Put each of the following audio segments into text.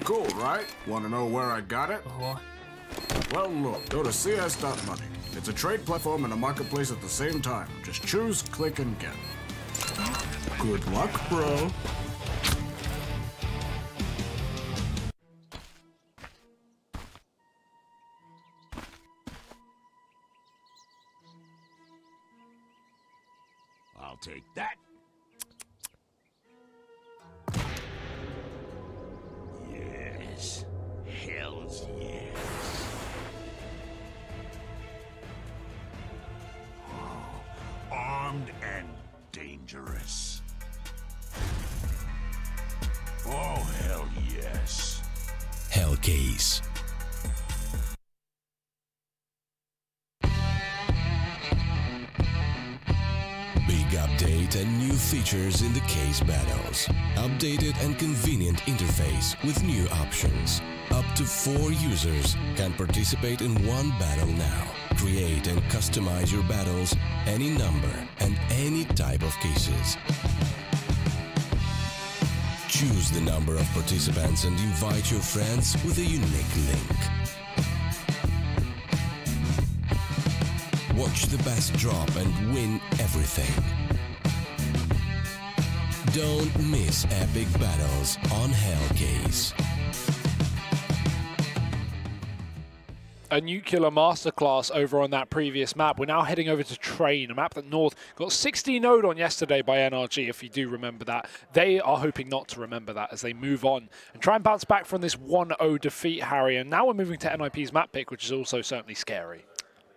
Cool, right? Want to know where I got it? What? Well, look, go to cs.money. It's a trade platform and a marketplace at the same time. Just choose, click, and get. Good luck, bro. I'll take that. Yes. Hells yes. Oh, armed and dangerous. Oh, hell yes. Hellcase. Big update and new features in the case battles. Updated and convenient interface with new options. Up to 4 users can participate in one battle now. Create and customize your battles, any number and any type of cases. Choose the number of participants and invite your friends with a unique link. Watch the best drop and win everything. Don't miss epic battles on Hellcase. A nuclear masterclass over on that previous map. We're now heading over to Train, a map that North got 60-0'd on yesterday by NRG, if you do remember that. They are hoping not to remember that as they move on and try and bounce back from this 1-0 defeat, Harry. And now we're moving to NiP's map pick, which is also certainly scary.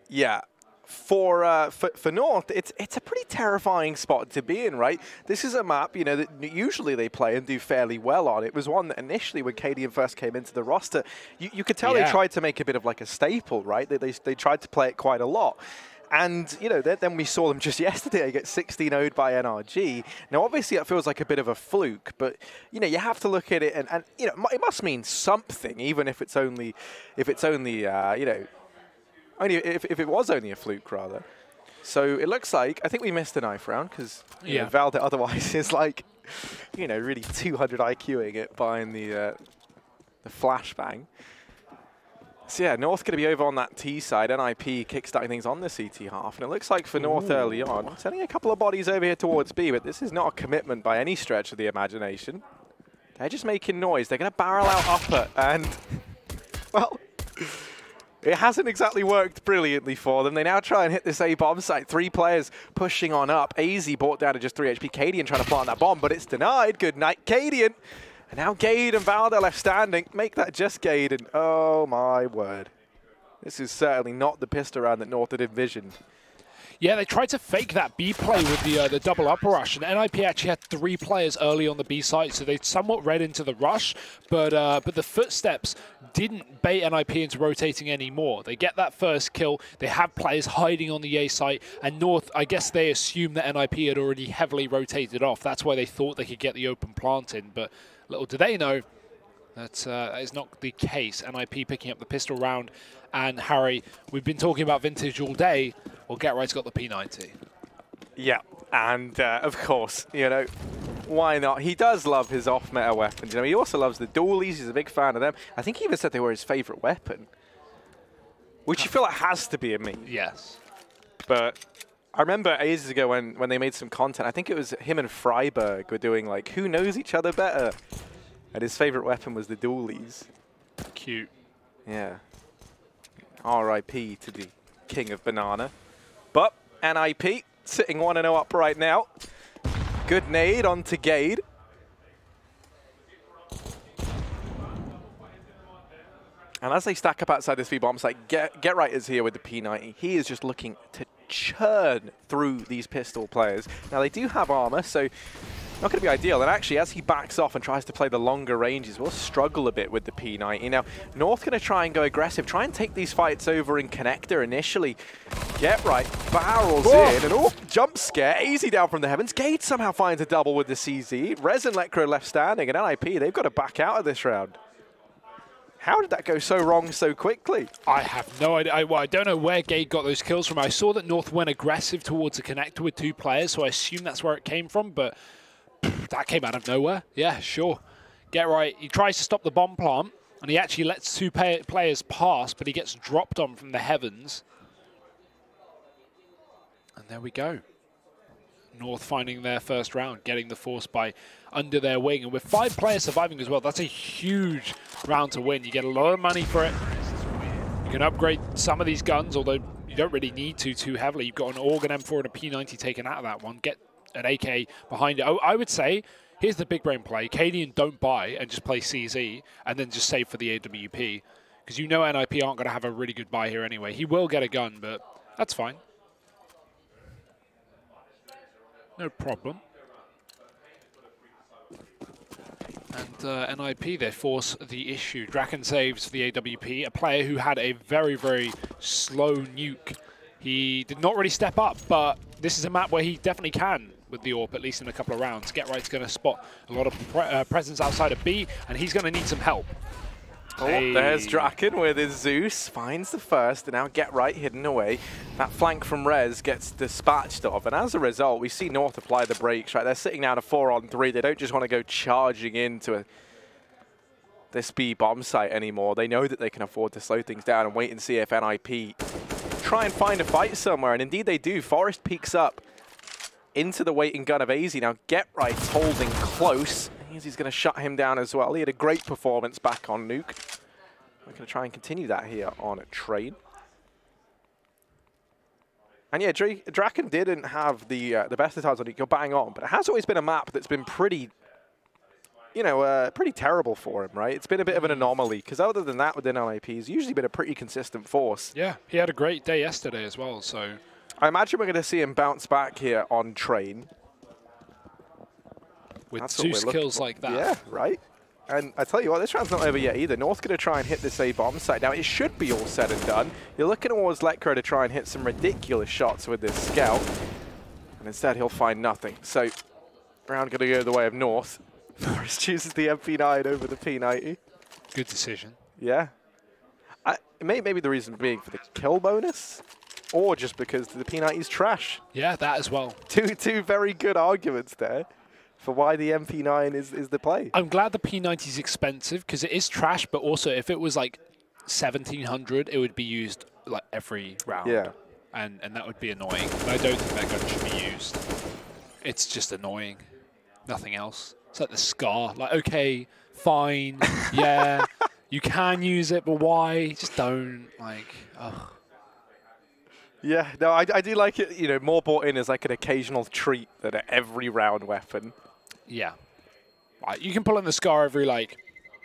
Yeah. For North, it's a pretty terrifying spot to be in, right? This is a map, you know, that usually they play and do fairly well on. It was one that initially, when Cadian first came into the roster, you could tell they tried to make a bit of like a staple, right? They tried to play it quite a lot. And, you know, then we saw them just yesterday get 16-0'd by NRG. Now, obviously, that feels like a bit of a fluke, but, you know, you have to look at it and you know, it must mean something, even if it's only, you know, only if it was only a fluke, rather. So it looks like, I think we missed a knife round because Valde otherwise is like, you know, really 200 IQing it behind the flashbang. So yeah, North going to be over on that T side. NiP kickstarting things on the CT half. And it looks like for North early on, sending a couple of bodies over here towards B, but this is not a commitment by any stretch of the imagination. They're just making noise. They're going to barrel out upper and, well, it hasn't exactly worked brilliantly for them. They now try and hit this A bomb site. 3 players pushing on up. AZ brought down to just 3 HP. Cadian trying to plant that bomb, but it's denied. Good night, Cadian. And now Gade and Valde left standing. Make that just Gaden. Oh my word. This is certainly not the pistol round that North had envisioned. Yeah, they tried to fake that B play with the double upper rush, and NiP actually had 3 players early on the B site, so they somewhat read into the rush, but the footsteps didn't bait NiP into rotating anymore. They get that first kill, they have players hiding on the A site, and North, I guess they assumed that NiP had already heavily rotated off. That's why they thought they could get the open plant in, but little do they know that is not the case. NiP picking up the pistol round, and Harry, we've been talking about vintage all day. Well, Get Right's got the P90. Yeah, and of course, you know, why not? He does love his off-meta weapons. You know, he also loves the dualies. He's a big fan of them. I think he even said they were his favorite weapon, which you feel like has to be a meme. Yes. But I remember ages ago when they made some content, I think it was him and Freiberg were doing like, who knows each other better? And his favorite weapon was the dualies. Cute. Yeah. R.I.P. to the king of banana. But NiP sitting 1-0 up right now. Good nade onto Gade. And as they stack up outside this V-bomb site, Get Right is here with the P90. He is just looking to churn through these pistol players. Now, they do have armor, so not going to be ideal. And actually, as he backs off and tries to play the longer ranges, we'll struggle a bit with the P90. Now, North going to try and go aggressive, try and take these fights over in Connector initially. Get Right barrels in, and jump scare, easy down from the heavens. Gade somehow finds a double with the CZ. Rez and Lekro left standing, and NiP, they've got to back out of this round. How did that go so wrong so quickly? I have no idea. Well, I don't know where Gade got those kills from. I saw that North went aggressive towards a Connector with 2 players, so I assume that's where it came from, but that came out of nowhere. Yeah, sure. Get right, he tries to stop the bomb plant, and he actually lets two players pass, but he gets dropped on from the heavens. And there we go. North finding their first round, getting the Force by under their wing. And with 5 players surviving as well, that's a huge round to win. You get a lot of money for it. You can upgrade some of these guns, although you don't really need to too heavily. You've got an Organ M4 and a P90 taken out of that one. Get an AK behind it. I would say, here's the big brain play. Cadian don't buy and just play CZ and then just save for the AWP. Because you know NiP aren't going to have a really good buy here anyway. He will get a gun, but that's fine. No problem. And NiP, they force the issue. Draken saves for the AWP, a player who had a very, very slow nuke. He did not really step up, but this is a map where he definitely can with the AWP, at least in a couple of rounds. Get Right's going to spot a lot of presence outside of B, and he's going to need some help. Oh, there's Draken with his Zeus, finds the first, and now Get Right hidden away. That flank from Rez gets dispatched of, and as a result, we see North apply the brakes, right? They're sitting down a 4-on-3. They don't just want to go charging into this B bomb site anymore. They know that they can afford to slow things down and wait and see if NiP try and find a fight somewhere, and indeed they do. Forest peeks up into the waiting gun of AZ. Now Get Right's holding close. He's going to shut him down as well. He had a great performance back on Nuke. We're going to try and continue that here on Train. And yeah, Draken didn't have the best of times on Nuke. You're bang on, but it has always been a map that's been pretty, you know, pretty terrible for him, right? It's been a bit of an anomaly, because other than that, within NiP, he's usually been a pretty consistent force. Yeah, he had a great day yesterday as well, so... I imagine we're going to see him bounce back here on Train. With 2 skills like that. Yeah, right? And I tell you what, this round's not over yet either. North's going to try and hit this A bomb site. Now, it should be all said and done. You're looking towards Letcro to try and hit some ridiculous shots with this scout. And instead, he'll find nothing. So, round going to go the way of North. Forrest chooses the MP9 over the P90. Good decision. Yeah. Maybe the reason being for the kill bonus, or just because the P90 is trash. Yeah, that as well. Two very good arguments there for why the MP9 is the play. I'm glad the P90 is expensive, because it is trash, but also if it was like 1700, it would be used like every round. Yeah. And that would be annoying. And I don't think that gun should be used. It's just annoying. Nothing else. It's like the Scar. Like, okay, fine, yeah, you can use it, but why? Just don't. Like, ugh. Yeah, no, I do like it, you know, more bought in as like an occasional treat than an every round weapon. Yeah. You can pull in the Scar every, like,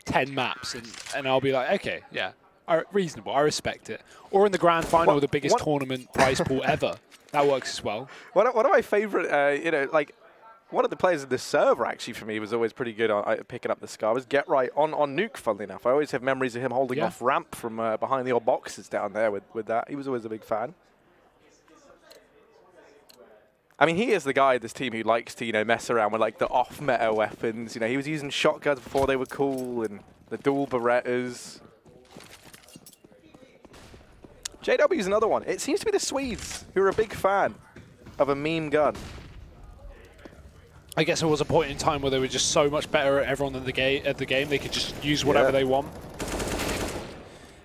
10 maps, and I'll be like, okay, yeah, reasonable, I respect it. Or in the grand final with the biggest tournament prize pool ever. That works as well. One of my favorite, you know, like, one of the players in the server, actually, for me, was always pretty good on picking up the Scar, was Get Right on Nuke, funnily enough. I always have memories of him holding off ramp from behind the old boxes down there with that. He was always a big fan. I mean, he is the guy in this team who likes to, you know, mess around with, like, the off-meta weapons. You know, he was using shotguns before they were cool, and the dual Berettas. JW is another one. It seems to be the Swedes who are a big fan of a meme gun. I guess there was a point in time where they were just so much better at everyone at the game. They could just use whatever they want.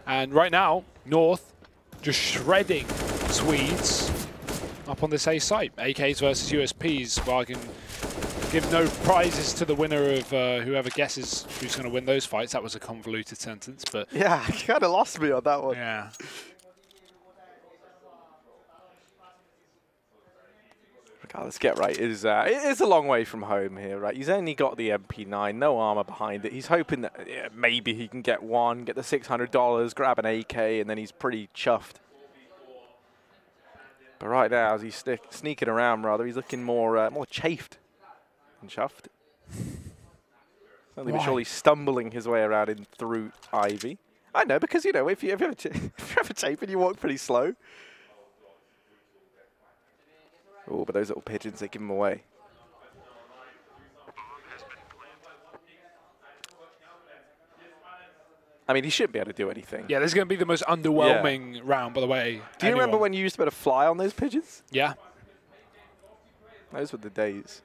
And right now, North just shredding Swedes up on this A site. AKs versus USPs. Well, I can give no prizes to the winner of whoever guesses who's going to win those fights. That was a convoluted sentence, but... Yeah, you kind of lost me on that one. Yeah. Let's Get Right. It is a long way from home here, right? He's only got the MP9, no armor behind it. He's hoping that maybe he can get one, get the $600, grab an AK, and then he's pretty chuffed. But right now, as he's sneaking around, rather, he's looking more chafed than chuffed. Only but surely stumbling his way around in through Ivy. I know, because, you know, if you're ever chafing, you walk pretty slow. Oh, but those little pigeons, they give him away. I mean, he shouldn't be able to do anything. Yeah, this is going to be the most underwhelming round, by the way. Do you remember when you used to be able to fly on those pigeons? Yeah. Those were the days.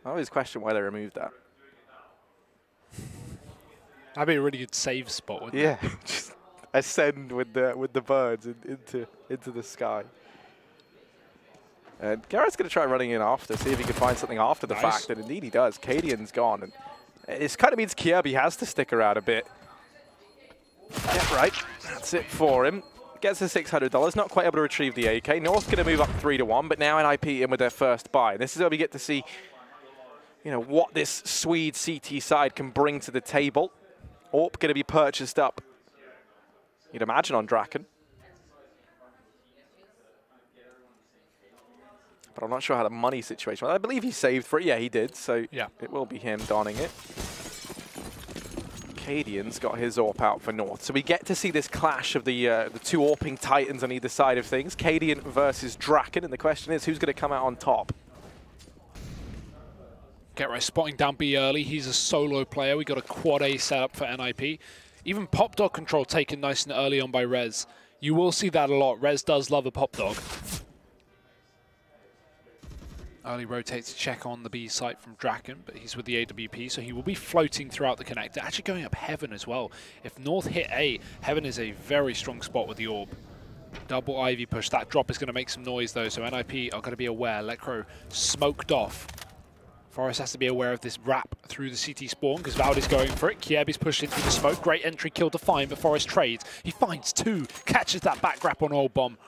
I always question why they removed that. That'd be a really good save spot, wouldn't it? Yeah, just ascend with the birds into the sky. And Garrett's going to try running in after, see if he can find something after the fact, and indeed he does. Cadian's gone, and it kind of means Kirby has to stick around a bit. Yeah, right. That's it for him. Gets the $600. Not quite able to retrieve the AK. North's going to move up 3-1, but now NiP in with their first buy. And this is where we get to see, you know, what this Swede CT side can bring to the table. AWP going to be purchased up, you'd imagine, on Draken. But I'm not sure how the money situation was. I believe he saved for it. Yeah, he did. So yeah, it will be him donning it. Cadian's got his AWP out for North. So we get to see this clash of the two AWPing titans on either side of things. Cadian versus Draken. And the question is, who's going to come out on top? Get right, spotting down B early. He's a solo player. We got a quad A setup for NiP. Even pop dog control taken nice and early on by Rez. You will see that a lot. Rez does love a pop dog. Early rotate to check on the B site from Draken, but he's with the AWP, so he will be floating throughout the connector. Actually going up Heaven as well. If North hit A, Heaven is a very strong spot with the AWP. Double Ivy push. That drop is going to make some noise though, so NiP are going to be aware. Lecro smoked off. Forest has to be aware of this wrap through the CT spawn because Valdi's going for it. Kiebi's pushed into the smoke. Great entry kill to find, but Forest trades. He finds two, catches that back grab on Old Bomb,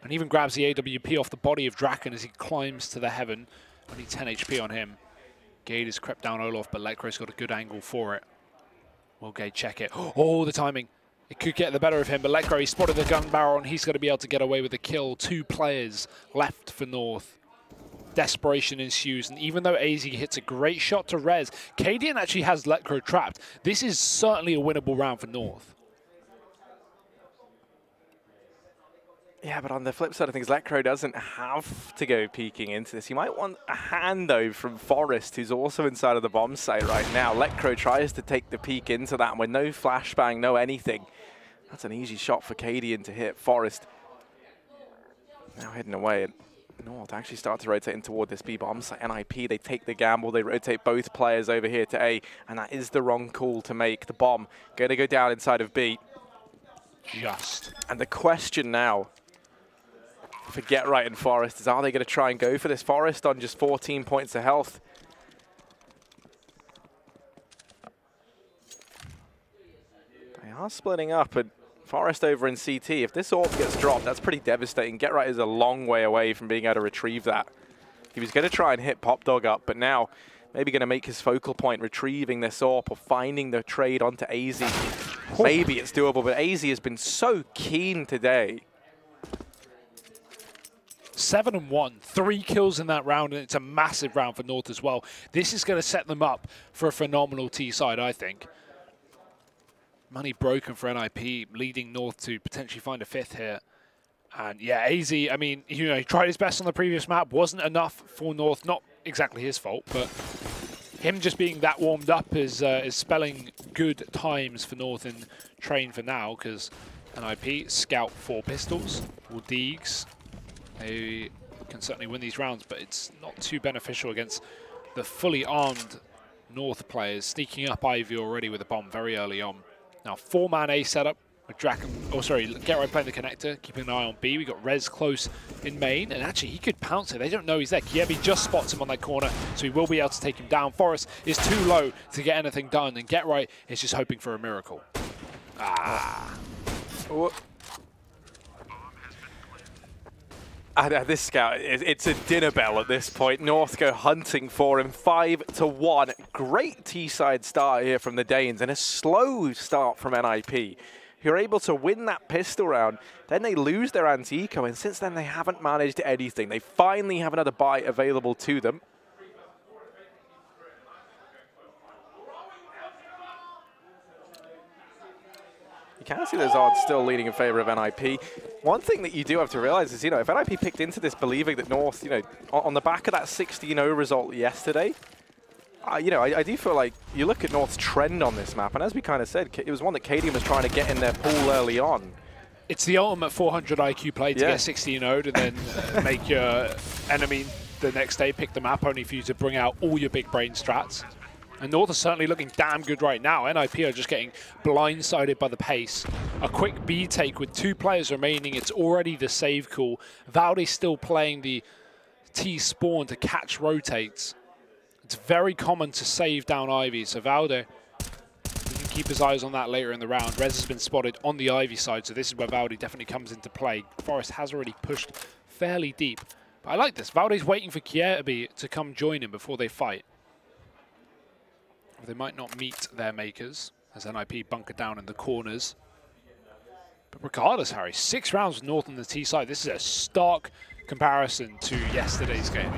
and even grabs the AWP off the body of Draken as he climbs to the Heaven. Only 10 HP on him. Gade has crept down Olaf, but Lecro's got a good angle for it. Will Gade check it? Oh, the timing. It could get the better of him, but Lecro, he spotted the gun barrel, and he's going to be able to get away with the kill. 2 players left for North. Desperation ensues, and even though AZ hits a great shot to Rez, Cadian actually has Lecro trapped. This is certainly a winnable round for North. Yeah, but on the flip side of things, Lecro doesn't have to go peeking into this. He might want a hand, though, from Forest, who's also inside of the bomb site right now. Lecro tries to take the peek into that with no flashbang, no anything. That's an easy shot for Cadian to hit. Forest now heading away. And North actually start to rotate in toward this B bomb site. NiP, they take the gamble. They rotate both players over here to A, and that is the wrong call to make. The bomb going to go down inside of B. Just. And the question now for Get Right and Forest is, are they going to try and go for this? Forest on just 14 points of health. They are splitting up, and Forest over in CT. If this AWP gets dropped, that's pretty devastating. Get Right is a long way away from being able to retrieve that. He was going to try and hit Pop Dog up, but now maybe going to make his focal point retrieving this AWP or finding the trade onto AZ. Maybe it's doable, but AZ has been so keen today. 7-1, 3 kills in that round, and it's a massive round for North as well. This is going to set them up for a phenomenal T side, I think. Money broken for NiP, leading North to potentially find a 5th here. And yeah, AZ, I mean, you know, he tried his best on the previous map, wasn't enough for North. Not exactly his fault, but him just being that warmed up is spelling good times for North in train for now, because NiP scout 4 pistols, will Deegs. They can certainly win these rounds, but it's not too beneficial against the fully armed North players. Sneaking up Ivy already with a bomb very early on. Now 4-man A setup with Draken. Oh, sorry, Get Right playing the connector, keeping an eye on B. We got Rez close in main, and actually he could pounce it. They don't know he's there. Kiebi just spots him on that corner, so he will be able to take him down. Forest is too low to get anything done, and Get Right is just hoping for a miracle. Ah. Oh. This scout, it's a dinner bell at this point. North go hunting for him, 5-1. Great T-side start here from the Danes, and a slow start from NiP, who are able to win that pistol round. Then they lose their anti-eco, and since then they haven't managed anything. They finally have another buy available to them. You can see those odds still leading in favor of NiP. One thing that you do have to realize is, you know, if NiP picked into this believing that North, you know, on the back of that 16-0 result yesterday, you know, I do feel like you look at North's trend on this map, and as we kind of said, it was one that Cadian was trying to get in their pool early on. It's the ultimate 400 IQ play to get 16-0'd and then make your enemy the next day pick the map, only for you to bring out all your big brain strats. And North are certainly looking damn good right now. NiP are just getting blindsided by the pace. A quick B take with 2 players remaining. It's already the save call. Valde's still playing the T spawn to catch rotates. It's very common to save down Ivy, so Valde, he can keep his eyes on that later in the round. Rez has been spotted on the Ivy side, so this is where Valde definitely comes into play. Forest has already pushed fairly deep. But I like this. Valde's waiting for Kierby to come join him before they fight. They might not meet their makers, as NiP bunker down in the corners. But regardless, Harry, 6 rounds with North on the T side. This is a stark comparison to yesterday's game.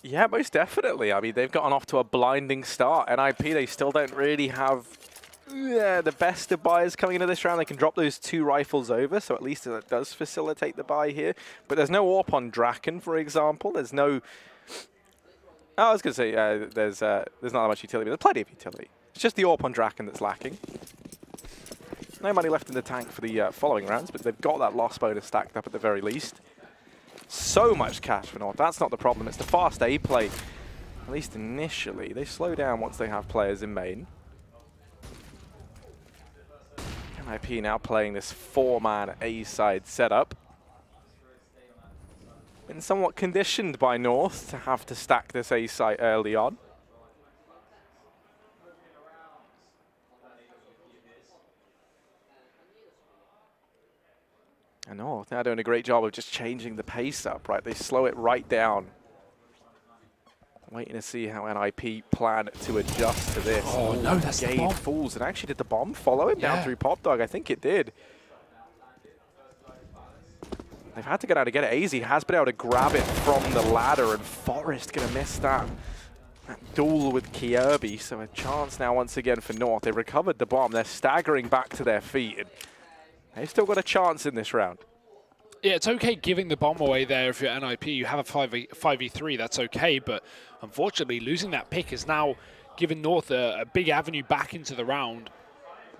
Yeah, most definitely. I mean, they've gotten off to a blinding start. NiP, they still don't really have the best of buys coming into this round. They can drop those 2 rifles over, so at least that does facilitate the buy here. But there's no AWP on Draken, for example. There's no... I was going to say there's not that much utility, but there's plenty of utility. It's just the AWP on Draken that's lacking. No money left in the tank for the following rounds, but they've got that loss bonus stacked up at the very least. So much cash for North. That's not the problem. It's the fast A play, at least initially. They slow down once they have players in main. NiP now playing this 4-man A side setup. Been somewhat conditioned by North to have to stack this A site early on. And North now doing a great job of just changing the pace up, right? They slow it right down. Waiting to see how NiP plan to adjust to this. Oh, no, that's the bomb. Falls. And actually, did the bomb follow him down through Pop Dog? I think it did. They've had to go down to get it. AZ has been able to grab it from the ladder, and Forest going to miss that duel with Kierby. So a chance now once again for North. They recovered the bomb. They're staggering back to their feet. And they've still got a chance in this round. Yeah, it's okay giving the bomb away there if you're NiP. You have a 5v3, that's okay. But unfortunately, losing that pick has now given North a big avenue back into the round.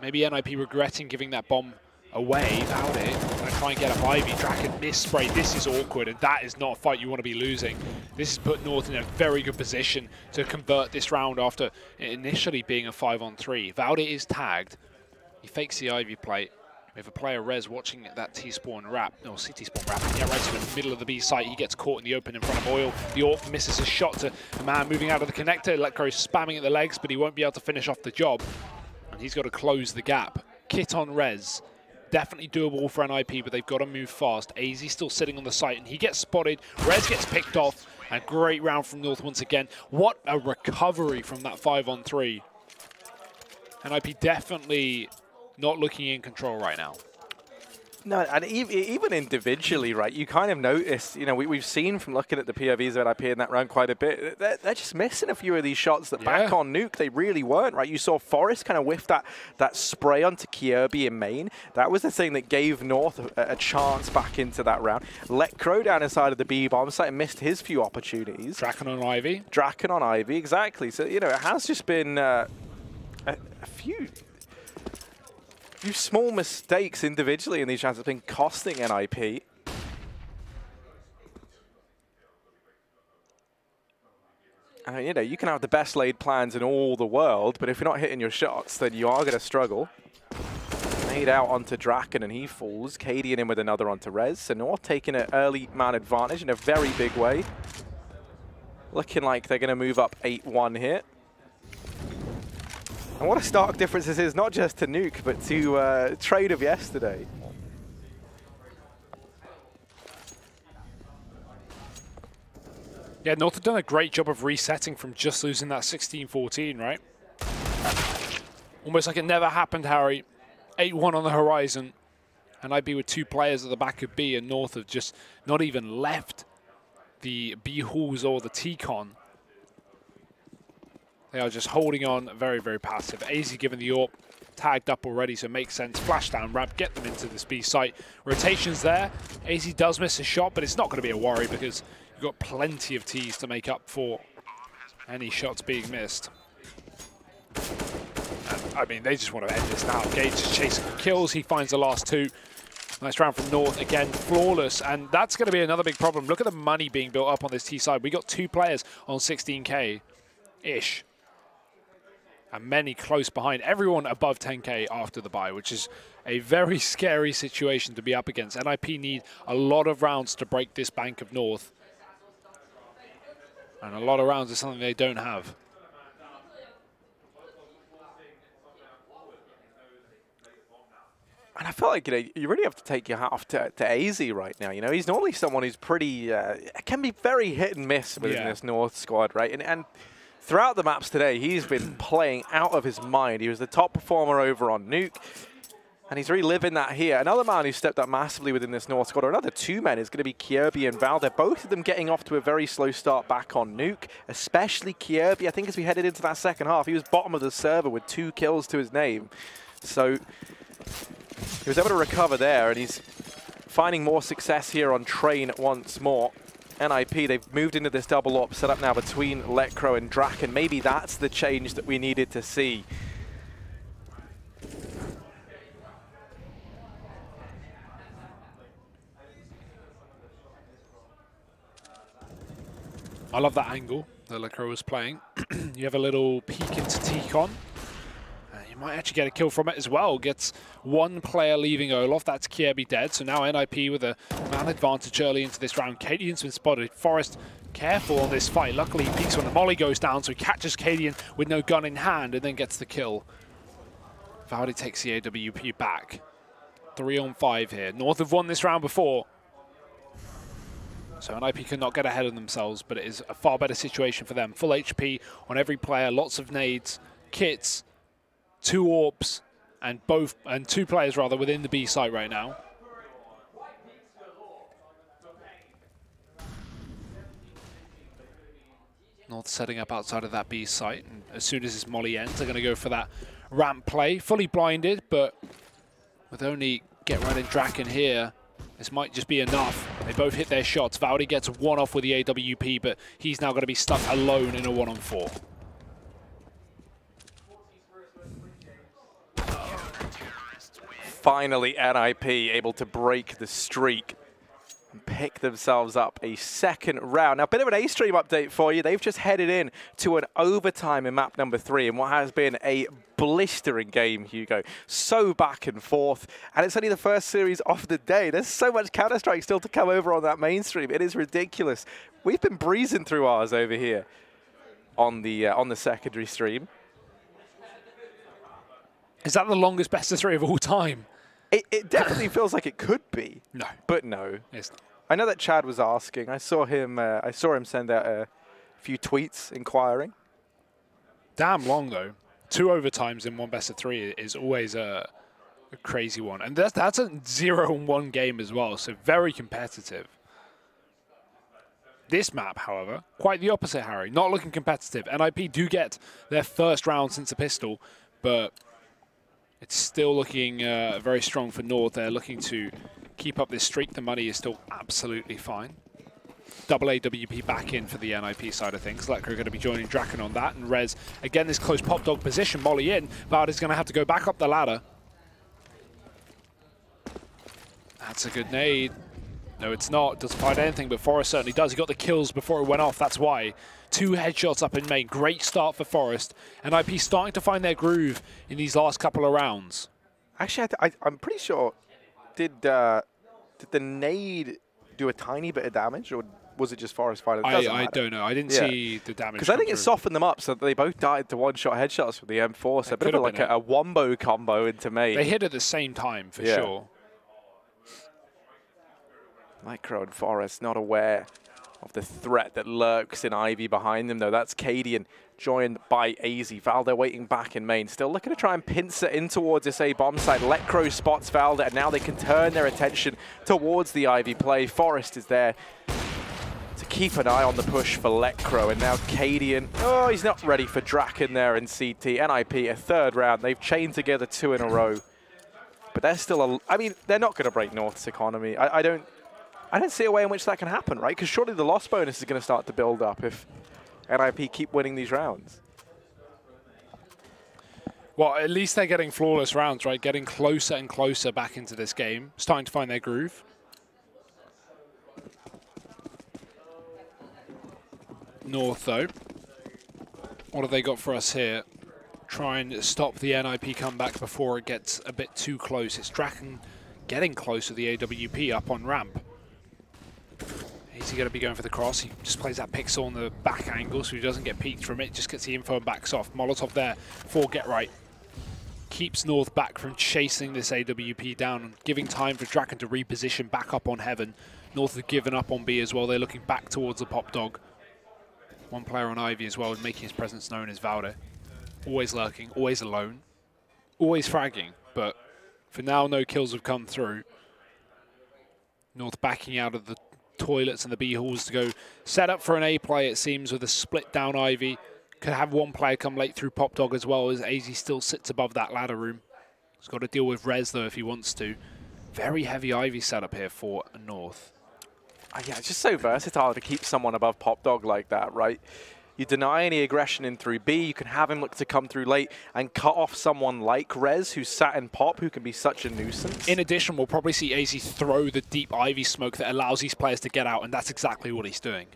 Maybe NiP regretting giving that bomb away. Valde gonna try and get up Ivy. Draken miss spray. This is awkward, and that is not a fight you want to be losing. This has put North in a very good position to convert this round after initially being a 5-on-3. Valde is tagged. He fakes the Ivy plate. We have a player, Rez, watching that T-spawn wrap, or CT-spawn wrap. Yeah, right to the middle of the B site. He gets caught in the open in front of Oil. The AWP misses a shot to a man moving out of the connector. Electro spamming at the legs, but he won't be able to finish off the job. And he's got to close the gap. Kit on Rez. Definitely doable for NiP, but they've got to move fast. AZ still sitting on the site, and he gets spotted. Rez gets picked off. A great round from North once again. What a recovery from that 5-on-3. NiP definitely not looking in control right now. No, and even individually, right, you kind of notice, you know, we've seen from looking at the POVs of NiP in that round quite a bit, they're just missing a few of these shots that back on Nuke, they really weren't, right? You saw Forest kind of whiff that spray onto Kierby in main. That was the thing that gave North a chance back into that round. Let Crow down inside of the B bomb site and missed his few opportunities. Draken on Ivy. Draken on Ivy, exactly. So, you know, it has just been a few small mistakes individually in these rounds have been costing NiP. And, you know, you can have the best laid plans in all the world, but if you're not hitting your shots, then you are going to struggle. Made out onto Draken, and he falls. Cadian in with another onto Rez. So North taking an early man advantage in a very big way. Looking like they're going to move up 8-1 here. And what a stark difference this is, not just to Nuke, but to trade of yesterday. Yeah, North have done a great job of resetting from just losing that 16-14, right? Almost like it never happened, Harry. 8-1 on the horizon. And I'd be with 2 players at the back of B, and North have just not even left the B halls or the T-con. They are just holding on very, very passive. AZ given the AWP, tagged up already, so it makes sense. Flashdown ramp, get them into this B site. Rotations there. AZ does miss a shot, but it's not going to be a worry because you've got plenty of Ts to make up for any shots being missed. And, I mean, they just want to end this now. Gage is chasing for kills. He finds the last 2. Nice round from North, again, flawless, and that's going to be another big problem. Look at the money being built up on this T side. We got 2 players on 16K-ish, and many close behind. Everyone above 10K after the bye, which is a very scary situation to be up against. NiP need a lot of rounds to break this bank of North, and a lot of rounds is something they don't have. And I feel like, you really have to take your hat off to AZ right now. He's normally someone who's pretty, can be very hit and miss within this North squad, right? And throughout the maps today, he's been playing out of his mind. He was the top performer over on Nuke, and he's reliving that here. Another man who stepped up massively within this North squad, or another 2 men, is going to be Kjaerbye and Valder. Both of them getting off to a very slow start back on Nuke, especially Kjaerbye. I think as we headed into that second half, he was bottom of the server with 2 kills to his name. So he was able to recover there, and he's finding more success here on Train once more. NiP, they've moved into this double op set up now between Letcro and Draken. Maybe that's the change that we needed to see. I love that angle that Letcro was playing. You have a little peek into T-Con. You might actually get a kill from it as well. Gets 1 player leaving Olaf. That's Kjaerbye dead. So now NiP with a man advantage early into this round. Cadian's been spotted. Forest careful on this fight. Luckily, he peeks when the molly goes down, so he catches Cadian with no gun in hand and then gets the kill. Valdi takes the AWP back. 3 on 5 here. North have won this round before, so NiP cannot get ahead of themselves, but it is a far better situation for them. Full HP on every player, lots of nades, kits, 2 AWPs, and 2 players rather within the B site right now. North setting up outside of that B site, and as soon as this molly ends, they're going to go for that ramp play. Fully blinded, but with only Get Red and Draken here, this might just be enough. They both hit their shots. Valdi gets 1 off with the AWP, but he's now going to be stuck alone in a 1-on-4. Finally, NiP able to break the streak and pick themselves up a second round. Now, a bit of an A-Stream update for you. They've just headed in to an overtime in map number 3 in what has been a blistering game, Hugo. So back and forth, and it's only the first series of the day. There's so much Counter-Strike still to come over on that mainstream. It is ridiculous. We've been breezing through ours over here on the secondary stream. Is that the longest best of 3 of all time? It definitely feels like it could be. No. But no. It's not. I know that Chad was asking. I saw him send out a few tweets inquiring. Damn long, though. 2 overtimes in 1 best of 3 is always a crazy one. And that's a 0-1 game as well, so very competitive. This map, however, quite the opposite, Harry. Not looking competitive. NiP do get their first round since the pistol, but it's still looking very strong for North. They're looking to keep up this streak. The money is still absolutely fine. Double AWP back in for the NiP side of things. Letcro going to be joining Draken on that. And Rez, again, this close pop dog position. Molly in. Valdi's going to have to go back up the ladder. That's a good nade. No, it's not. Doesn't find anything, but Forest certainly does. He got the kills before it went off. That's why. 2 headshots up in main. Great start for Forest. And NiP starting to find their groove in these last couple of rounds. Actually, I'm pretty sure, did the nade do a tiny bit of damage, or was it just Forest fighting? I don't know. I didn't see the damage. Because I think it softened them up so that they both died to 1-shot headshots with the M4. So a bit of like a wombo combo into main. They hit at the same time, for sure. Letcro and Forest not aware of the threat that lurks in Ivy behind them, though. That's Cadian, joined by AZ. Valder waiting back in main, still looking to try and pincer in towards this A-bomb site. Letcro spots Valder, and now they can turn their attention towards the Ivy play. Forest is there to keep an eye on the push for Letcro, and now Cadian, oh, he's not ready for Draken there in CT. NiP, a 3rd round. They've chained together 2 in a row. But they're still, I mean, they're not going to break North's economy. I don't see a way in which that can happen, right? Because surely the loss bonus is going to start to build up if NiP keep winning these rounds. Well, at least they're getting flawless rounds, right? Getting closer and closer back into this game. Starting to find their groove. North, though. What have they got for us here? Try and stop the NiP comeback before it gets a bit too close. It's Draken getting close to the AWP up on ramp. Is he going to be going for the cross? He just plays that pixel on the back angle so he doesn't get peeked from it. Just gets the info and backs off. Molotov there for Get Right. Keeps North back from chasing this AWP down and giving time for Draken to reposition back up on Heaven. North have given up on B as well. They're looking back towards the Pop Dog. One player on Ivy as well, and making his presence known as Valde. Always lurking, always alone, always fragging, but for now no kills have come through. North backing out of the toilets and the B halls to go set up for an A play, it seems, with a split down Ivy. Could have one player come late through Pop Dog as well, as AZ still sits above that ladder room. He's got to deal with Rez though if he wants to. Very heavy Ivy setup here for North. Yeah, it's just so versatile to keep someone above Pop Dog like that, right? You deny any aggression in through B, you can have him look to come through late and cut off someone like Rez, who's sat in Pop, who can be such a nuisance. In addition, we'll probably see AZ throw the deep Ivy smoke that allows these players to get out, and that's exactly what he's doing.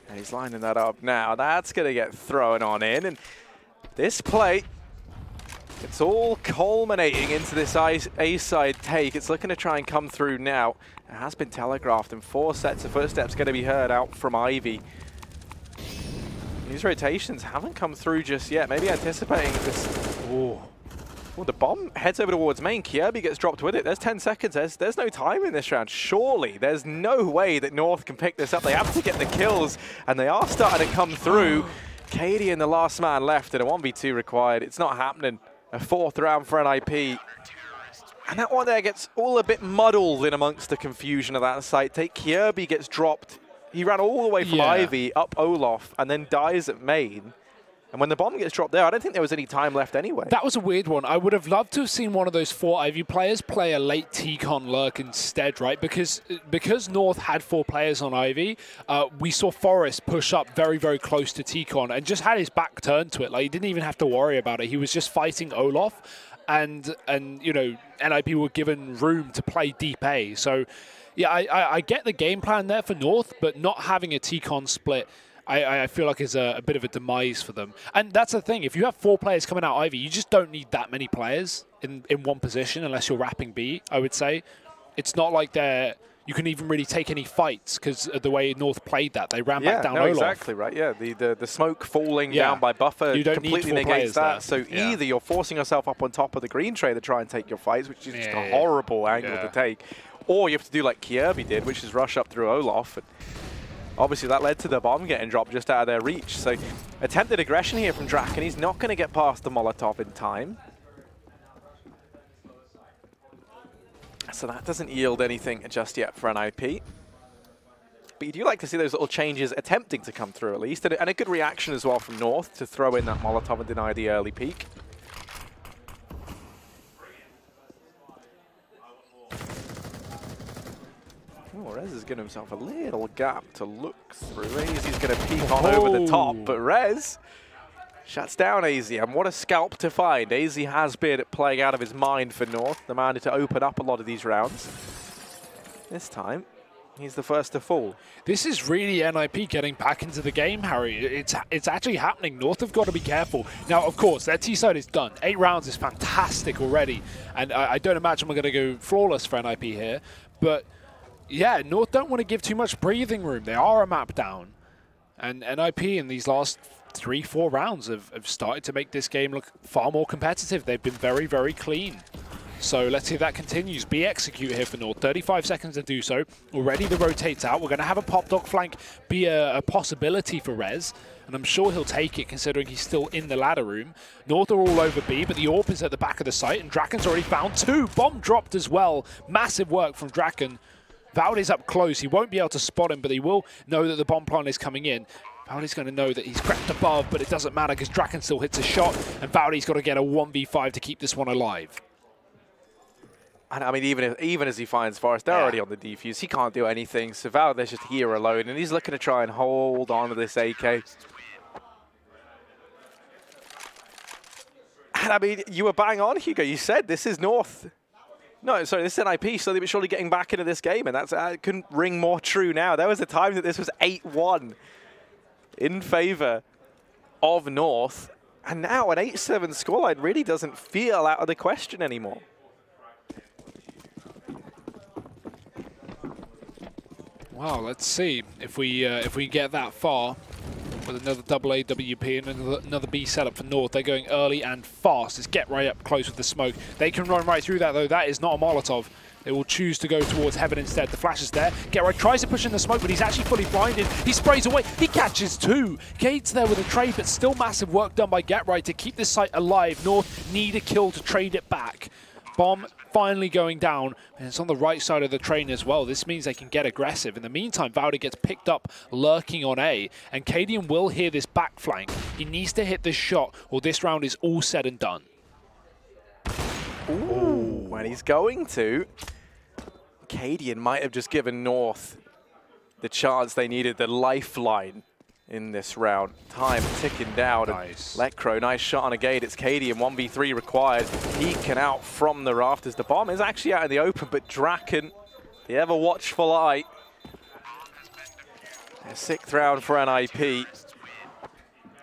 And he's lining that up now. That's going to get thrown on in, and this play, it's all culminating into this A-side take. It's looking to try and come through now. It has been telegraphed, and 4 sets of footsteps going to be heard out from Ivy. These rotations haven't come through just yet. Maybe anticipating this. Oh, the bomb heads over towards main. Kirby gets dropped with it. There's 10 seconds. There's no time in this round. Surely there's no way that North can pick this up. They have to get the kills, and they are starting to come through. Katie and the last man left, and a 1v2 required. It's not happening. A 4th round for NiP. And that one there gets all a bit muddled in amongst the confusion of that site. Kirby gets dropped. He ran all the way from Ivy up Olaf and then dies at main. And when the bomb gets dropped there, I don't think there was any time left anyway. That was a weird one. I would have loved to have seen one of those 4 Ivy players play a late T-Con lurk instead, right? Because North had 4 players on Ivy, we saw Forrest push up very, very close to T-Con and just had his back turned to it. Like, he didn't even have to worry about it. He was just fighting Olaf, and you know, NiP were given room to play deep A. So, yeah, I get the game plan there for North, but not having a T-Con split, I feel like is a bit of a demise for them. And that's the thing. If you have 4 players coming out Ivy, you just don't need that many players in one position unless you're wrapping B, I would say. It's not like you can even really take any fights because of the way North played that. They ran back down Olaf. Exactly right. Yeah, the smoke falling down by Buffer completely negates that. So either you're forcing yourself up on top of the green tray to try and take your fights, which is just a horrible angle to take, or you have to do like Kirby did, which is rush up through Olaf. And obviously, that led to the bomb getting dropped just out of their reach. So attempted aggression here from Draken. He's not going to get past the Molotov in time. So that doesn't yield anything just yet for NiP. But you do like to see those little changes attempting to come through at least. And a good reaction as well from North to throw in that Molotov and deny the early peek. Oh, Rez has given himself a little gap to look through. He's going to peek on over the top, but Rez shuts down AZ, and what a scalp to find. AZ has been playing out of his mind for North, the man to open up a lot of these rounds. This time, he's the first to fall. This is really NiP getting back into the game, Harry. It's actually happening. North have got to be careful. Now, of course, their T-side is done. 8 rounds is fantastic already, and I don't imagine we're going to go flawless for NiP here, but yeah, North don't want to give too much breathing room. They are a map down. And NiP in these last 3-4 rounds have started to make this game look far more competitive. They've been very, very clean. So let's see if that continues. Be execute here for North. 35 seconds to do so. Already the rotates out. We're going to have a Pop Dog flank be a possibility for Rez. And I'm sure he'll take it considering he's still in the ladder room. North are all over B, but the AWP is at the back of the site. And Draken's already found 2. Bomb dropped as well. Massive work from Draken. Valde's up close. He won't be able to spot him, but he will know that the bomb plant is coming in. Valde's going to know that he's crept above, but it doesn't matter because Draken still hits a shot, and Valde's got to get a 1v5 to keep this one alive. And I mean, even as he finds Forrest, they're already on the defuse. He can't do anything, so Valde's just here alone, and he's looking to try and hold on to this AK. And I mean, you were bang on, Hugo. You said this is North. No, sorry, this is NiP, so they were surely getting back into this game, and that's couldn't ring more true now. There was a time that this was 8-1 in favor of North, and now an 8-7 scoreline really doesn't feel out of the question anymore. Well, let's see if we get that far with another double AWP and another B setup for North. They're going early and fast. It's get right up close with the smoke. They can run right through that, though. That is not a Molotov. They will choose to go towards Heaven instead. The flash is there. Get right tries to push in the smoke, but he's actually fully blinded. He sprays away. He catches two. Gate's there with a trade, but still massive work done by Get Right to keep this site alive. North need a kill to trade it back. Bomb finally going down, and it's on the right side of the train as well. This means they can get aggressive. In the meantime, Valdi gets picked up lurking on A, and Cadian will hear this back flank. He needs to hit this shot, or this round is all said and done. Ooh, and he's going to. Cadian might have just given North the chance they needed, the lifeline in this round. Time ticking down. Nice. Lecro, nice shot on a gate. It's Cadian, 1v3 required. Peeking out from the rafters. The bomb is actually out in the open, but Draken, the ever watchful eye. A 6th round for NiP.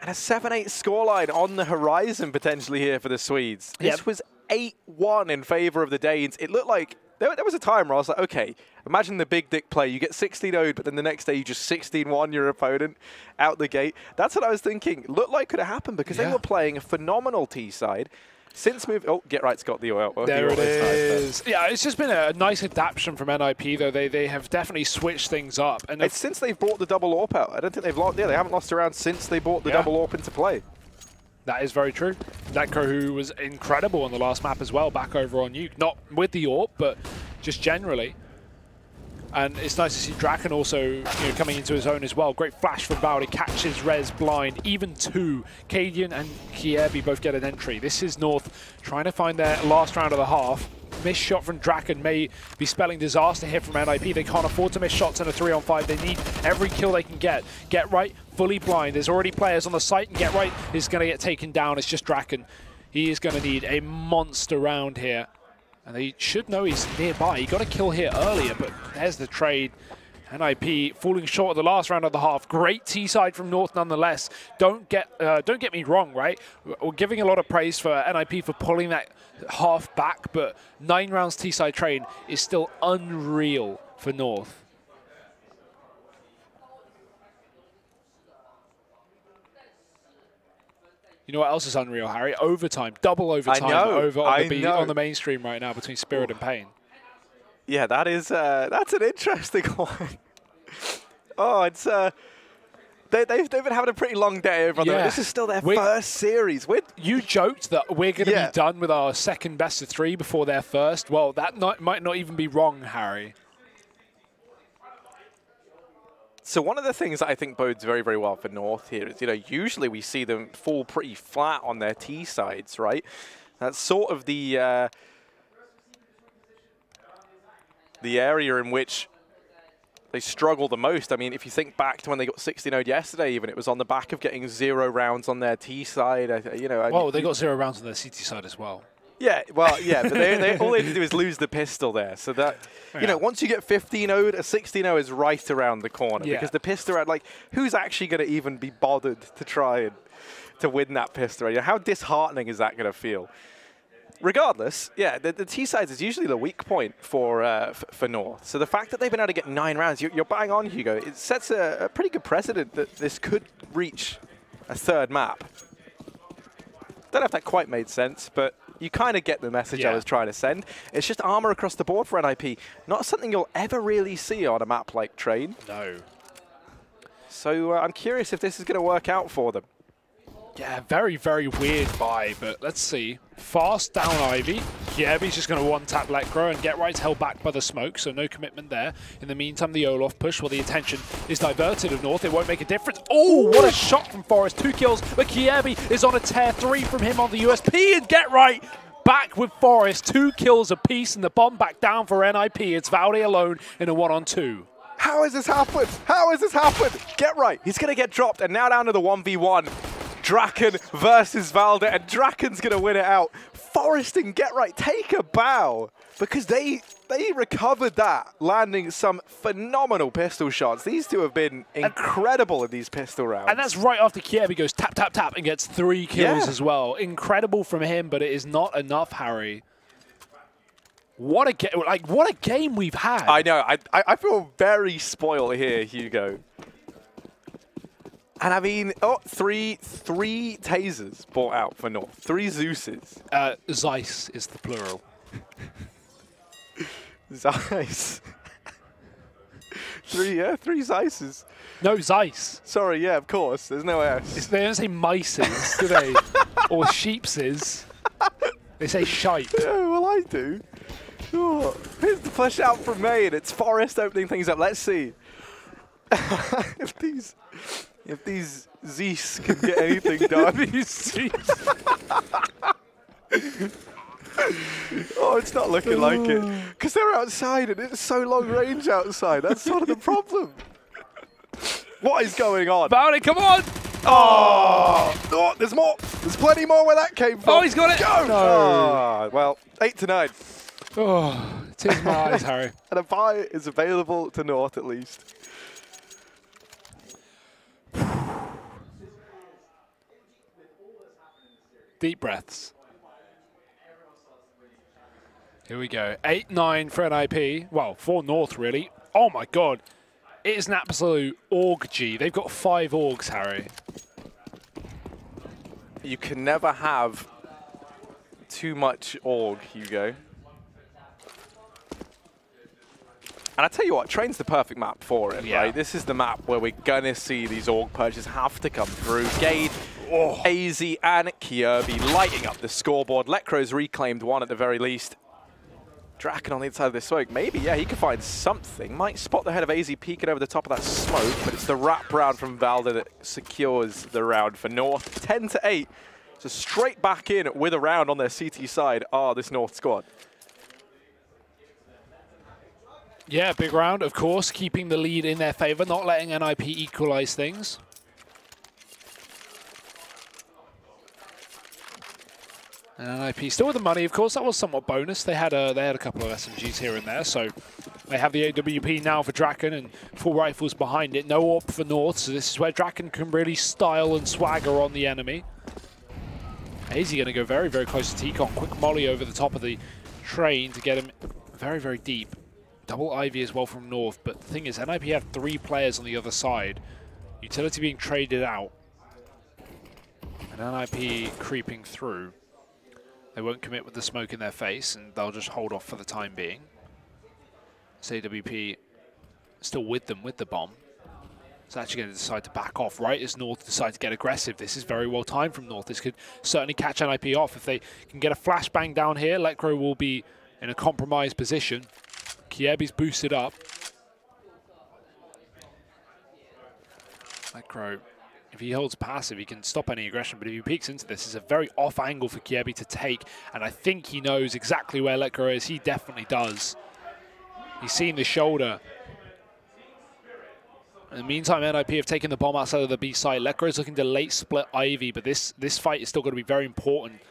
And a 7-8 scoreline on the horizon potentially here for the Swedes. Yep. This was 8-1 in favor of the Danes. It looked like there was a time where I was like, okay, imagine the big dick play. You get 16-0'd, but then the next day you just 16-1 your opponent out the gate. That's what I was thinking. Looked like could have happened because they were playing a phenomenal T side. Since moving, oh, Get Right's got the oil. There it is. Yeah, it's just been a nice adaptation from NiP, though. They have definitely switched things up. And it's since they've brought the double AWP out. I don't think they've lost. Yeah, they haven't lost a round since they brought the double AWP into play. That is very true. Lecro, who was incredible on the last map as well, back over on Nuke. Not with the AWP, but just generally. And it's nice to see Draken also coming into his own as well. Great flash from Valdi, catches Rez blind. Even two, Cadian and Kiebi both get an entry. This is North trying to find their last round of the half. Missed shot from Draken may be spelling disaster here from NiP. They can't afford to miss shots in a 3-on-5. They need every kill they can get. Get Right, fully blind. There's already players on the site, and Get Right is going to get taken down. It's just Draken. He is going to need a monster round here. And they should know he's nearby. He got a kill here earlier, but there's the trade. NiP falling short of the last round of the half. Great T-side from North nonetheless. Don't get me wrong, right? We're giving a lot of praise for NiP for pulling that half back, but 9 rounds T-side trade is still unreal for North. You know what else is unreal, Harry? Overtime, double overtime over on the mainstream right now between Spirit and Pain. Yeah, that's an interesting one. Oh, it's they've been having a pretty long day over on the. This is still their first series. You joked that we're going to be done with our second best of 3 before their first. Well, that might not even be wrong, Harry. So one of the things that I think bodes very, very well for North here is, usually we see them fall pretty flat on their T sides, right? That's sort of the area in which they struggle the most. I mean, if you think back to when they got 16-0'd yesterday, even, it was on the back of getting 0 rounds on their T side. Well, they got 0 rounds on their CT side as well. Yeah, well, yeah, but all they have to do is lose the pistol there. So that, once you get 15-0'd, a 16-0 is right around the corner. Because the pistol, who's actually going to even be bothered to try and to win that pistol? How disheartening is that going to feel? Regardless, the T-sides is usually the weak point for North. So the fact that they've been able to get 9 rounds, you're bang on, Hugo. It sets a pretty good precedent that this could reach a 3rd map. Don't know if that quite made sense, but you kind of get the message I was trying to send. It's just armor across the board for NiP. Not something you'll ever really see on a map like Train. No. So I'm curious if this is going to work out for them. Yeah, very, very weird buy, but let's see. Fast down Ivy. Kiebi's just going to one-tap Lecro, and Get Right's held back by the smoke, so no commitment there. In the meantime, the Olaf push, well, the attention is diverted of North. It won't make a difference. Oh, what a shot from Forest. 2 kills, but Kiebi is on a tear. 3 from him on the USP, and Get Right back with Forest. 2 kills apiece, and the bomb back down for NiP. It's Valdi alone in a 1-on-2. How has this happened? How has this happened? Get Right. He's going to get dropped, and now down to the 1v1. Draken versus Valda, and Draken's going to win it out. Forest and Get Right take a bow because they recovered that, landing some phenomenal pistol shots. These two have been incredible in these pistol rounds. And that's right after Kiebi goes tap, tap, tap and gets 3 kills as well. Incredible from him, but it is not enough, Harry. What a game we've had. I know. I feel very spoiled here, Hugo. And I mean, three tasers brought out for North. 3 Zeuses. Zeiss is the plural. Zeiss. 3 Zeisses. No, Zeiss. Sorry, yeah, of course. There's no S. They don't say mices, do they? Or sheepses. They say shite. Yeah, well, I do. Oh, here's the push out from May, and it's Forest opening things up. Let's see. if these Zeus can get anything done. Oh, it's not looking like it. Because they're outside and it's so long range outside. That's sort of the problem. What is going on? Bounty, come on! Oh, there's more. There's plenty more where that came from. Oh, he's got it. Go! No. Oh, well, 8-9. Oh, tears in my eyes, Harry. And a buy is available to North at least. Deep breaths. Here we go. 8-9 for NiP. Well, for North, really. Oh, my God. It is an absolute orgy. They've got 5 orgs, Harry. You can never have too much org, Hugo. And I tell you what, Train's the perfect map for it, right? This is the map where we're going to see these org purges have to come through. Gade, AZ, and Kiebi lighting up the scoreboard. Lekro's reclaimed 1 at the very least. Draken on the inside of this smoke. Maybe, yeah, he could find something. Might spot the head of AZ peeking over the top of that smoke, but it's the wrap round from Valda that secures the round for North. 10-8. So straight back in with a round on their CT side are this North squad. Yeah, big round, of course, keeping the lead in their favor, not letting NiP equalize things. And NiP still with the money, of course. That was somewhat bonus. They had a couple of SMGs here and there, so they have the AWP now for Draken and 4 rifles behind it. No AWP for North, so this is where Draken can really style and swagger on the enemy. AZ going to go very, very close to T-Con. Quick molly over the top of the train to get him very, very deep. Double Ivy as well from North, but the thing is, NiP have 3 players on the other side. Utility being traded out. And NiP creeping through. They won't commit with the smoke in their face, and they'll just hold off for the time being. AWP still with them with the bomb. It's actually going to decide to back off right as North decide to get aggressive. This is very well timed from North. This could certainly catch NiP off. If they can get a flashbang down here, Lekro will be in a compromised position. Kiebi's boosted up. Lekro, if he holds passive, he can stop any aggression, but if he peeks into this, it's a very off angle for Kiebi to take, and I think he knows exactly where Lekro is. He definitely does. He's seen the shoulder. In the meantime, NiP have taken the bomb outside of the B site. Lekro is looking to late split Ivy, but this fight is still going to be very important.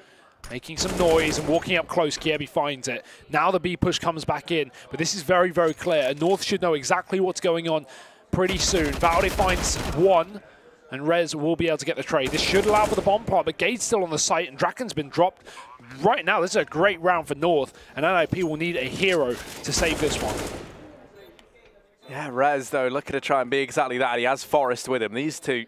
Making some noise and walking up close, Kiebi finds it. Now the B push comes back in, but this is very, very clear. And North should know exactly what's going on pretty soon. Valde finds 1, and Rez will be able to get the trade. This should allow for the bomb plot, but Gade's still on the site, and Draken's been dropped. Right now, this is a great round for North, and NiP will need a hero to save this one. Yeah, Rez, though, looking to try and be exactly that. He has Forest with him. These two,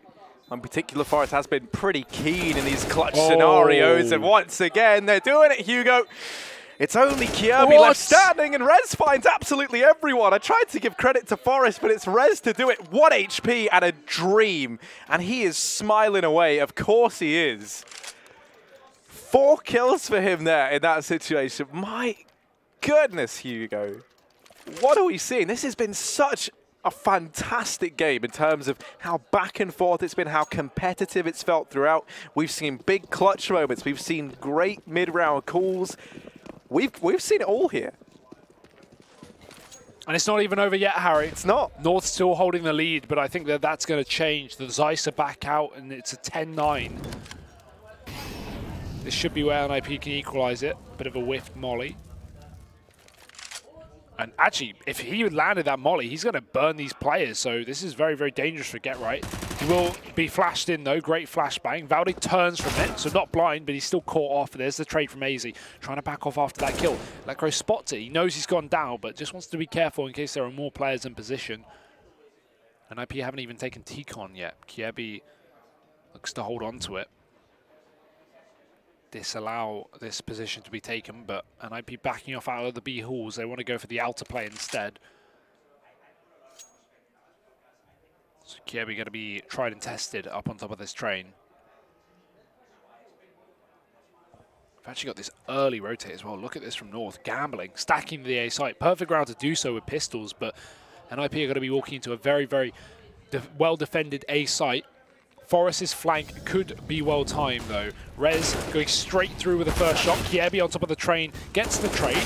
in particular, Forest has been pretty keen in these clutch scenarios. And once again, they're doing it, Hugo. It's only Kiebi left standing, and Rez finds absolutely everyone. I tried to give credit to Forest, but it's Rez to do it. 1 HP and a dream. And he is smiling away. Of course he is. 4 kills for him there in that situation. My goodness, Hugo. What are we seeing? This has been such a fantastic game in terms of how back and forth it's been, how competitive it's felt throughout. We've seen big clutch moments. We've seen great mid-round calls. We've seen it all here. And it's not even over yet, Harry. It's not. North's still holding the lead, but I think that that's going to change. The Zeiss are back out, and it's a 10-9. This should be where NiP can equalize it. Bit of a whiffed molly. And actually, if he landed that molly, he's going to burn these players. So this is very, very dangerous for Get Right. He will be flashed in, though. Great flashbang. Valde turns from it, so not blind, but he's still caught off. There's the trade from AZ. Trying to back off after that kill. Lekro spots it. He knows he's gone down, but just wants to be careful in case there are more players in position. And NiP haven't even taken T-Con yet. Kiebi looks to hold on to it. Disallow this position to be taken, but NiP backing off out of the B halls. They want to go for the outer play instead. So Kiebi going to be tried and tested up on top of this train. We've actually got this early rotate as well. Look at this from North, gambling, stacking the A site. Perfect ground to do so with pistols, but NiP are going to be walking into a very, very well-defended A site. Forest's flank could be well timed though. Rez going straight through with the first shot. Kiebi on top of the train gets the trade.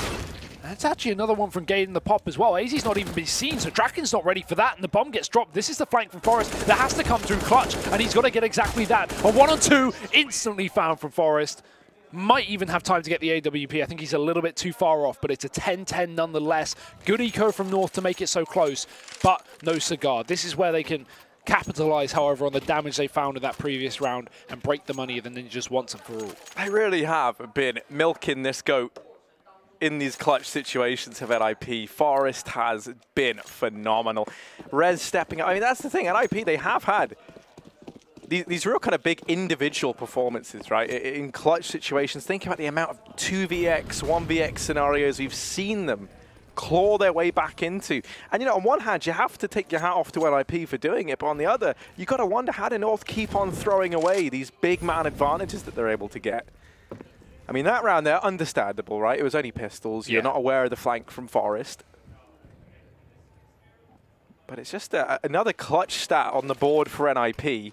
And it's actually another one from Gade in the pop as well. AZ's not even been seen, so Draken's not ready for that, and the bomb gets dropped. This is the flank from Forest that has to come through clutch, and he's got to get exactly that. A 1-on-2 instantly found from Forest. Might even have time to get the AWP. I think he's a little bit too far off, but it's a 10-10 nonetheless. Good eco from North to make it so close, but no cigar. This is where they can capitalize, however, on the damage they found in that previous round and break the money of the Ninjas once and for all. They really have been milking this goat in these clutch situations of NiP. Forest has been phenomenal. Rez stepping up. I mean, that's the thing. NiP, they have had these real kind of big individual performances, right? In clutch situations, think about the amount of 2vx, 1vx scenarios we've seen them claw their way back into. And, you know, on one hand, you have to take your hat off to NiP for doing it, but on the other, you've got to wonder how do North keep on throwing away these big man advantages that they're able to get. I mean, that round there, understandable, right? It was only pistols. You're not aware of the flank from Forest. But it's just another clutch stat on the board for NiP.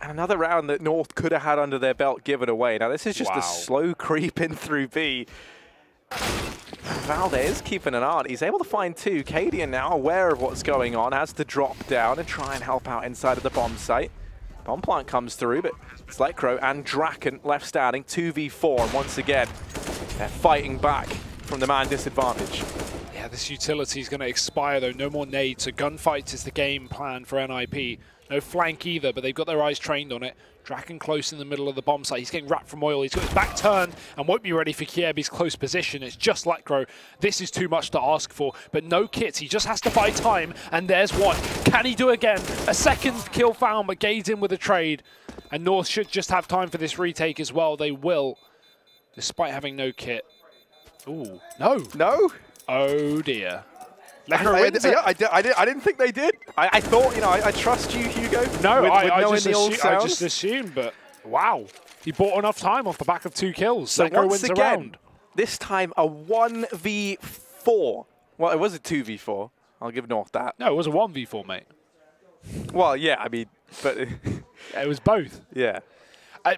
And another round that North could have had under their belt given away. Now, this is just a slow creep in through B. Valde is keeping an eye on. He's able to find two. Cadian now aware of what's going on, has to drop down and try and help out inside of the bomb site. Bomb plant comes through, but it's Lekro and Draken left standing, 2v4, and once again, they're fighting back from the man disadvantage. Yeah, this utility is going to expire though. No more nades, so gunfights is the game plan for NiP. No flank either, but they've got their eyes trained on it. Draken close in the middle of the bomb site. He's getting wrapped from oil. He's got his back turned and won't be ready for Kiebi's close position. It's just Lekro. This is too much to ask for, but no kits. He just has to buy time, and there's one. Can he do again? A second kill found, but Gade's in with a trade. And North should just have time for this retake as well. They will, despite having no kit. Ooh, no. No? Oh, dear. I didn't think they did. I thought, you know, I trust you, Hugo. No, I just assumed, but wow. He bought enough time off the back of 2 kills. So Lekro once wins again, a round. this time a 1v4. Well, it was a 2v4. I'll give North that. No, it was a 1v4, mate. Well, yeah, I mean, but... it was both. Yeah.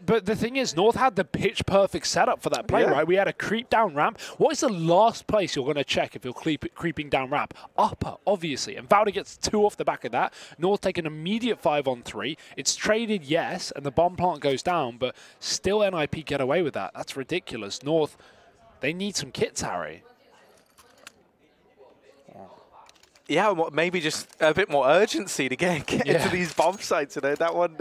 But the thing is, North had the pitch-perfect setup for that play, right? We had a creep down ramp. What is the last place you're going to check if you're creeping down ramp? Upper, obviously. And Valde gets 2 off the back of that. North take an immediate 5-on-3. It's traded, yes, and the bomb plant goes down, but still NiP get away with that. That's ridiculous. North, they need some kits, Harry. Yeah, maybe just a bit more urgency to get into these bomb sites. You know, that one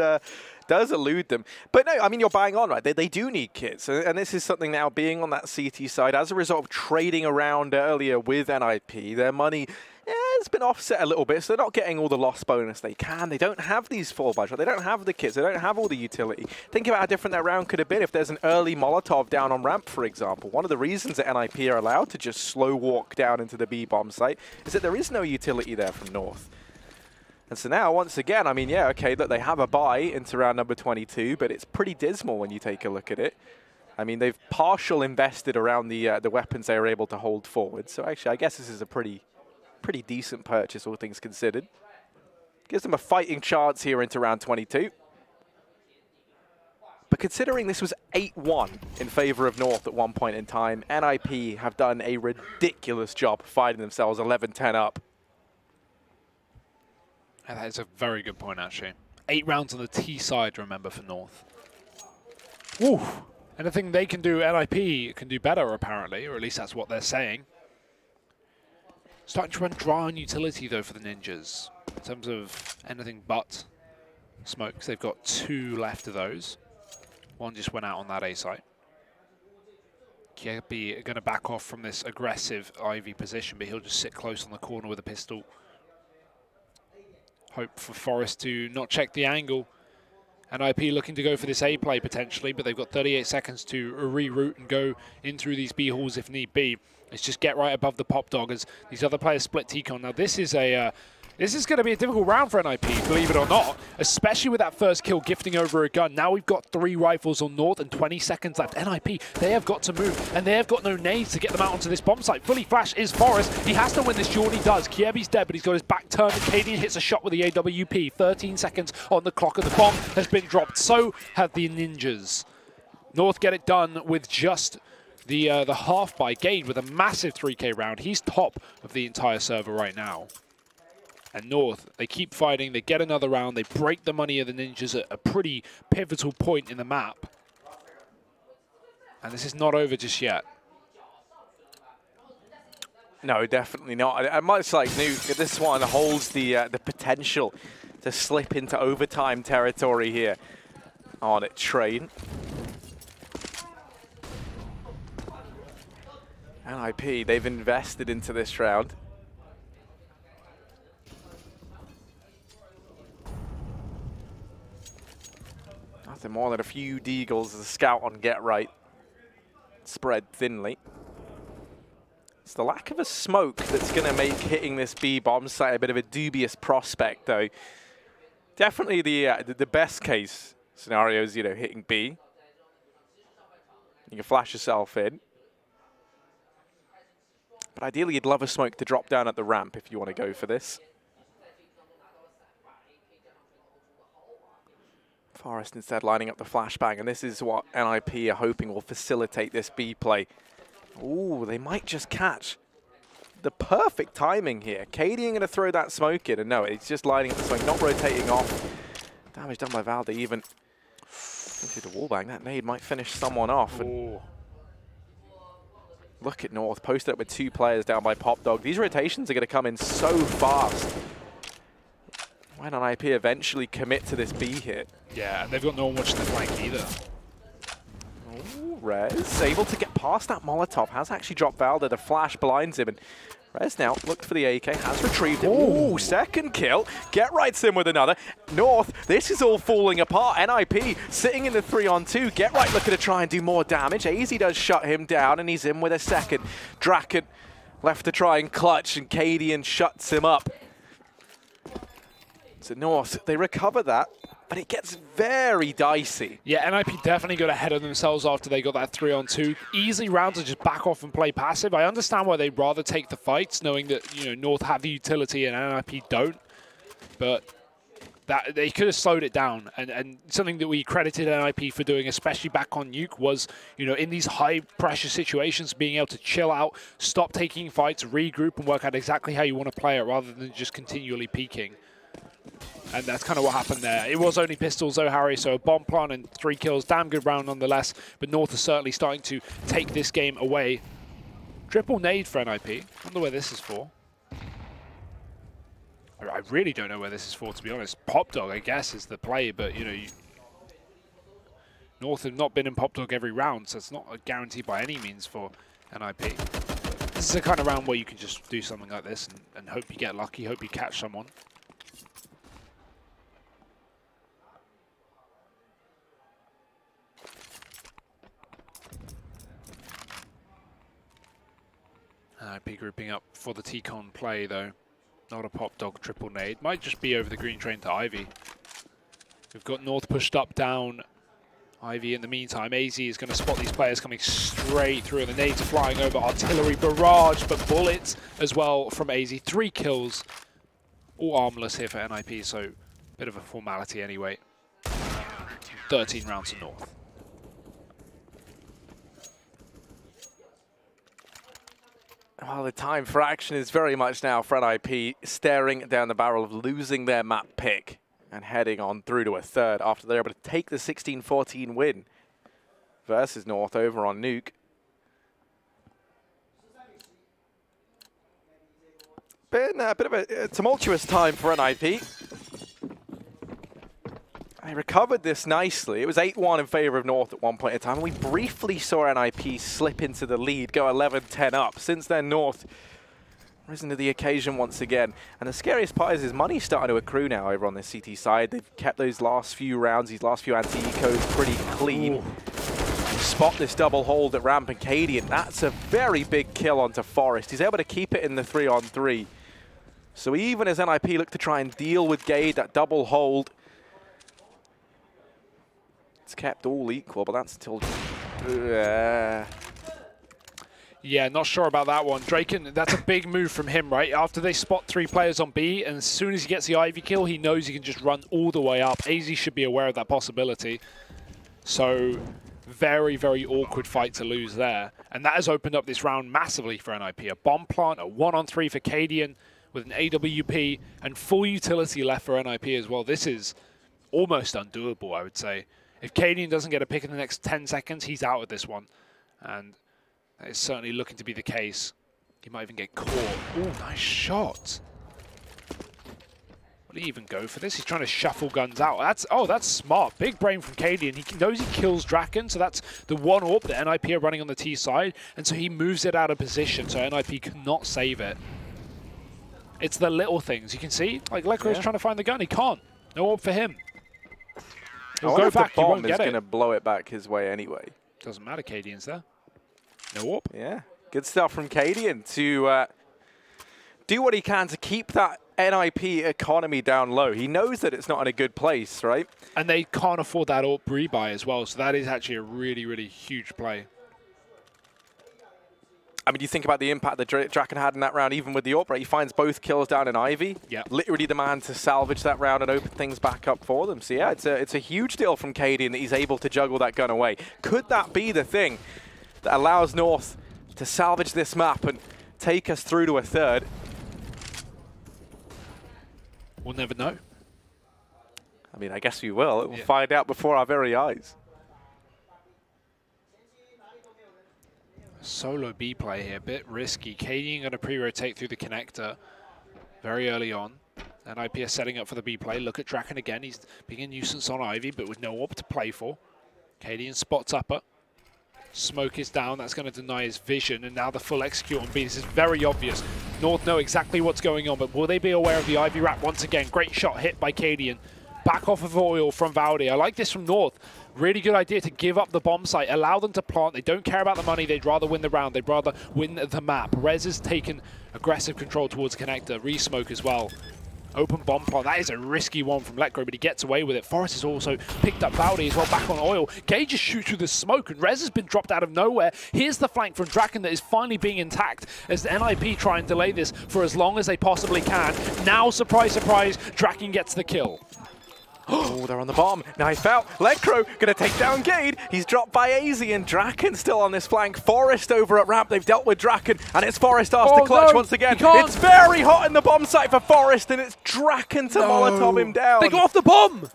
does elude them. But no, I mean, you're bang on, right? They do need kits. And this is something now being on that CT side, as a result of trading around earlier with NiP, their money has been offset a little bit, so they're not getting all the loss bonus they can. They don't have these full budget. They don't have the kits. They don't have all the utility. Think about how different that round could have been if there's an early Molotov down on ramp, for example. One of the reasons that NiP are allowed to just slow walk down into the B bomb site is that there is no utility there from North. And so now, once again, I mean, yeah, okay, look, they have a buy into round number 22, but it's pretty dismal when you take a look at it. I mean, they've partial invested around the weapons they were able to hold forward. So actually, I guess this is a pretty decent purchase, all things considered. Gives them a fighting chance here into round 22. But considering this was 8-1 in favor of North at one point in time, NiP have done a ridiculous job finding themselves 11-10 up. And that is a very good point, actually. 8 rounds on the T side, remember, for North. Woo! Anything they can do, NiP can do better, apparently, or at least that's what they're saying. Starting to run dry on utility, though, for the Ninjas. In terms of anything but smokes, they've got 2 left of those. One just went out on that A site. Kirby going to back off from this aggressive Ivy position, but he'll just sit close on the corner with a pistol. Hope for Forest to not check the angle. NiP looking to go for this A play potentially, but they've got 38 seconds to reroute and go in through these B halls if need be. It's just get right above the pop dog as these other players split T-Con. Now this is going to be a difficult round for NiP, believe it or not, especially with that first kill gifting over a gun. Now we've got 3 rifles on North and 20 seconds left. NiP, they have got to move, and they have got no nades to get them out onto this bomb site. Fully flash is Forest. He has to win this duel, and he does. Kiebi's dead, but he's got his back turned, and Cadian hits a shot with the AWP. 13 seconds on the clock, and the bomb has been dropped. So have the Ninjas. North get it done with just the half by Gade with a massive 3K round. He's top of the entire server right now. And North, they keep fighting, they get another round, they break the money of the Ninjas at a pretty pivotal point in the map. And this is not over just yet. No, definitely not. And much like Nuke, this one holds the potential to slip into overtime territory here on it. Train. NiP, they've invested into this round. Nothing more than a few deagles as a scout on get right. Spread thinly. It's the lack of a smoke that's going to make hitting this B bomb site a bit of a dubious prospect, though. Definitely the best case scenario is, you know, hitting B. You can flash yourself in. But ideally, you'd love a smoke to drop down at the ramp if you want to go for this. Forest instead lining up the flashbang, and this is what NiP are hoping will facilitate this B play. Ooh, they might just catch the perfect timing here. Cadian going to throw that smoke in, and no, it's just lining up the smoke, not rotating off. Damage done by Valde even into the wallbang. That nade might finish someone off. And look at North, posted up with 2 players down by Pop Dog. These rotations are going to come in so fast. When NiP eventually commit to this B hit. Yeah, and they've got no one watching the flank either. Ooh, Rez able to get past that Molotov. Has actually dropped Valde. The flash blinds him. And Rez now looked for the AK. Has retrieved it. Ooh, second kill. Get Right's in with another. North, this is all falling apart. NiP sitting in the 3-on-2. Get Right looking to try and do more damage. AZ does shut him down, and he's in with a second. Draken left to try and clutch, and Cadian shuts him up. So North, they recover that, but it gets very dicey. Yeah, NiP definitely got ahead of themselves after they got that 3-on-2. Easy round to just back off and play passive. I understand why they'd rather take the fights, knowing that, you know, North have the utility and NiP don't. But that they could have slowed it down. And something that we credited NiP for doing, especially back on Nuke, was, you know, in these high-pressure situations, being able to chill out, stop taking fights, regroup, and work out exactly how you want to play it, rather than just continually peaking. And that's kind of what happened there. It was only pistols though, Harry, so a bomb plant and 3 kills. Damn good round nonetheless, but North is certainly starting to take this game away. Triple nade for NiP. I wonder where this is for. I really don't know where this is for, to be honest. Pop Dog, I guess, is the play, but, you know, North have not been in Pop Dog every round, so it's not a guarantee by any means for NiP. This is the kind of round where you can just do something like this and hope you get lucky, hope you catch someone. NiP grouping up for the T-Con play, though. Not a Pop Dog triple nade. Might just be over the green train to Ivy. We've got North pushed up, down. Ivy in the meantime. AZ is going to spot these players coming straight through, and the nades are flying over. Artillery barrage, but bullets as well from AZ. 3 kills. All armless here for NiP, so bit of a formality anyway. 13 rounds to North. Well, the time for action is very much now for NiP, staring down the barrel of losing their map pick and heading on through to a third after they're able to take the 16-14 win versus North over on Nuke. Been a bit of a tumultuous time for NiP. They recovered this nicely. It was 8-1 in favor of North at one point in time. And we briefly saw NiP slip into the lead, go 11-10 up. Since then, North risen to the occasion once again. And the scariest part is his money's starting to accrue now over on the CT side. They've kept those last few rounds, these last few anti-ecos pretty clean. Ooh. Spot this double hold at Ramp and Cadian. That's a very big kill onto Forest. He's able to keep it in the 3-on-3. So even as NiP look to try and deal with Gade, that double hold, it's kept all equal, but that's until... Yeah, not sure about that one. Draken, that's a big move from him, right? After they spot 3 players on B, and as soon as he gets the Ivy kill, he knows he can just run all the way up. AZ should be aware of that possibility. So, very, very awkward fight to lose there. And that has opened up this round massively for NiP. A bomb plant, a 1-on-3 for Cadian with an AWP, and full utility left for NiP as well. This is almost undoable, I would say. If Cadian doesn't get a pick in the next 10 seconds, he's out of this one. And that is certainly looking to be the case. He might even get caught. Oh, nice shot. Will he even go for this? He's trying to shuffle guns out. That's smart. Big brain from Cadian. He knows he kills Draken, so that's the one AWP that NiP are running on the T side. And so he moves it out of position, so NiP cannot save it. It's the little things. You can see, like, Lekro's trying to find the gun. He can't. No AWP for him. He'll go back, he won't get it. The bomb is going to blow it back his way anyway. Doesn't matter, Cadian's there. No AWP. Yeah, good stuff from Cadian to do what he can to keep that NiP economy down low. He knows that it's not in a good place, right? And they can't afford that AWP rebuy as well, so that is actually a really, really huge play. I mean, you think about the impact that Draken had in that round, even with the AWP, right? He finds both kills down in Ivy. Yeah. Literally the man to salvage that round and open things back up for them. So yeah, it's a huge deal from Cadian that he's able to juggle that gun away. Could that be the thing that allows North to salvage this map and take us through to a third? We'll never know. I mean, I guess we will. We'll find out before our very eyes. Solo B play here, a bit risky. Cadian going to pre-rotate through the connector very early on. And NiP is setting up for the B play. Look at Draken again. He's being a nuisance on Ivy, but with no AWP to play for. Cadian spots upper. Smoke is down. That's going to deny his vision. And now the full execute on B. This is very obvious. North know exactly what's going on, but will they be aware of the Ivy wrap once again? Great shot hit by Cadian. Back off of oil from Valdi. I like this from North. Really good idea to give up the bomb site. Allow them to plant. They don't care about the money. They'd rather win the round. They'd rather win the map. Rez has taken aggressive control towards connector. Re-smoke as well. Open bomb plant. That is a risky one from Lekro, but he gets away with it. Forrest has also picked up Valdi as well, back on oil. Gage just shoots through the smoke, and Rez has been dropped out of nowhere. Here's the flank from Draken that is finally being intact as the NiP try and delay this for as long as they possibly can. Now, surprise, surprise, Draken gets the kill. Oh, they're on the bomb. Knife out. Lekro going to take down Gade. He's dropped by AZ, and Draken still on this flank. Forest over at ramp. They've dealt with Draken, and it's Forest after clutch once again. It's very hot in the bomb site for Forest, and it's Draken to Molotov him down. They go off the bomb.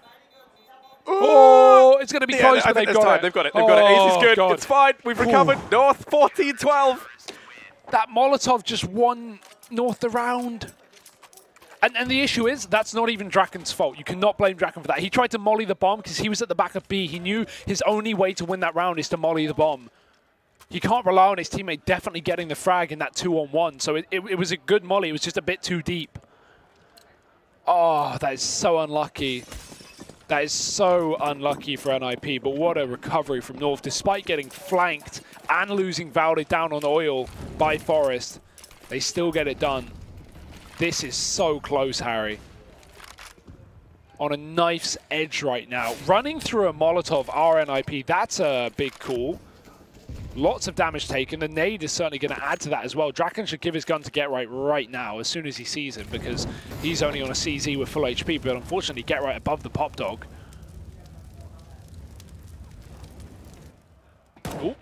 Oh, it's going to be close, but they've got it. They've got it. They've got it. AZ's good. God. It's fine. We've recovered. North 14-12. That Molotov just won North the round. And the issue is, that's not even Draken's fault. You cannot blame Draken for that. He tried to molly the bomb because he was at the back of B. He knew his only way to win that round is to molly the bomb. He can't rely on his teammate definitely getting the frag in that 2-on-1. So it was a good molly. It was just a bit too deep. Oh, that is so unlucky. That is so unlucky for NiP. But what a recovery from North. Despite getting flanked and losing Valde down on oil by Forest, they still get it done. This is so close, Harry. On a knife's edge right now. Running through a Molotov RNIP, that's a big call. Lots of damage taken. The nade is certainly going to add to that as well. Draken should give his gun to Get right now as soon as he sees him, because he's only on a CZ with full HP, but unfortunately Get Right above the pop dog. Ooh.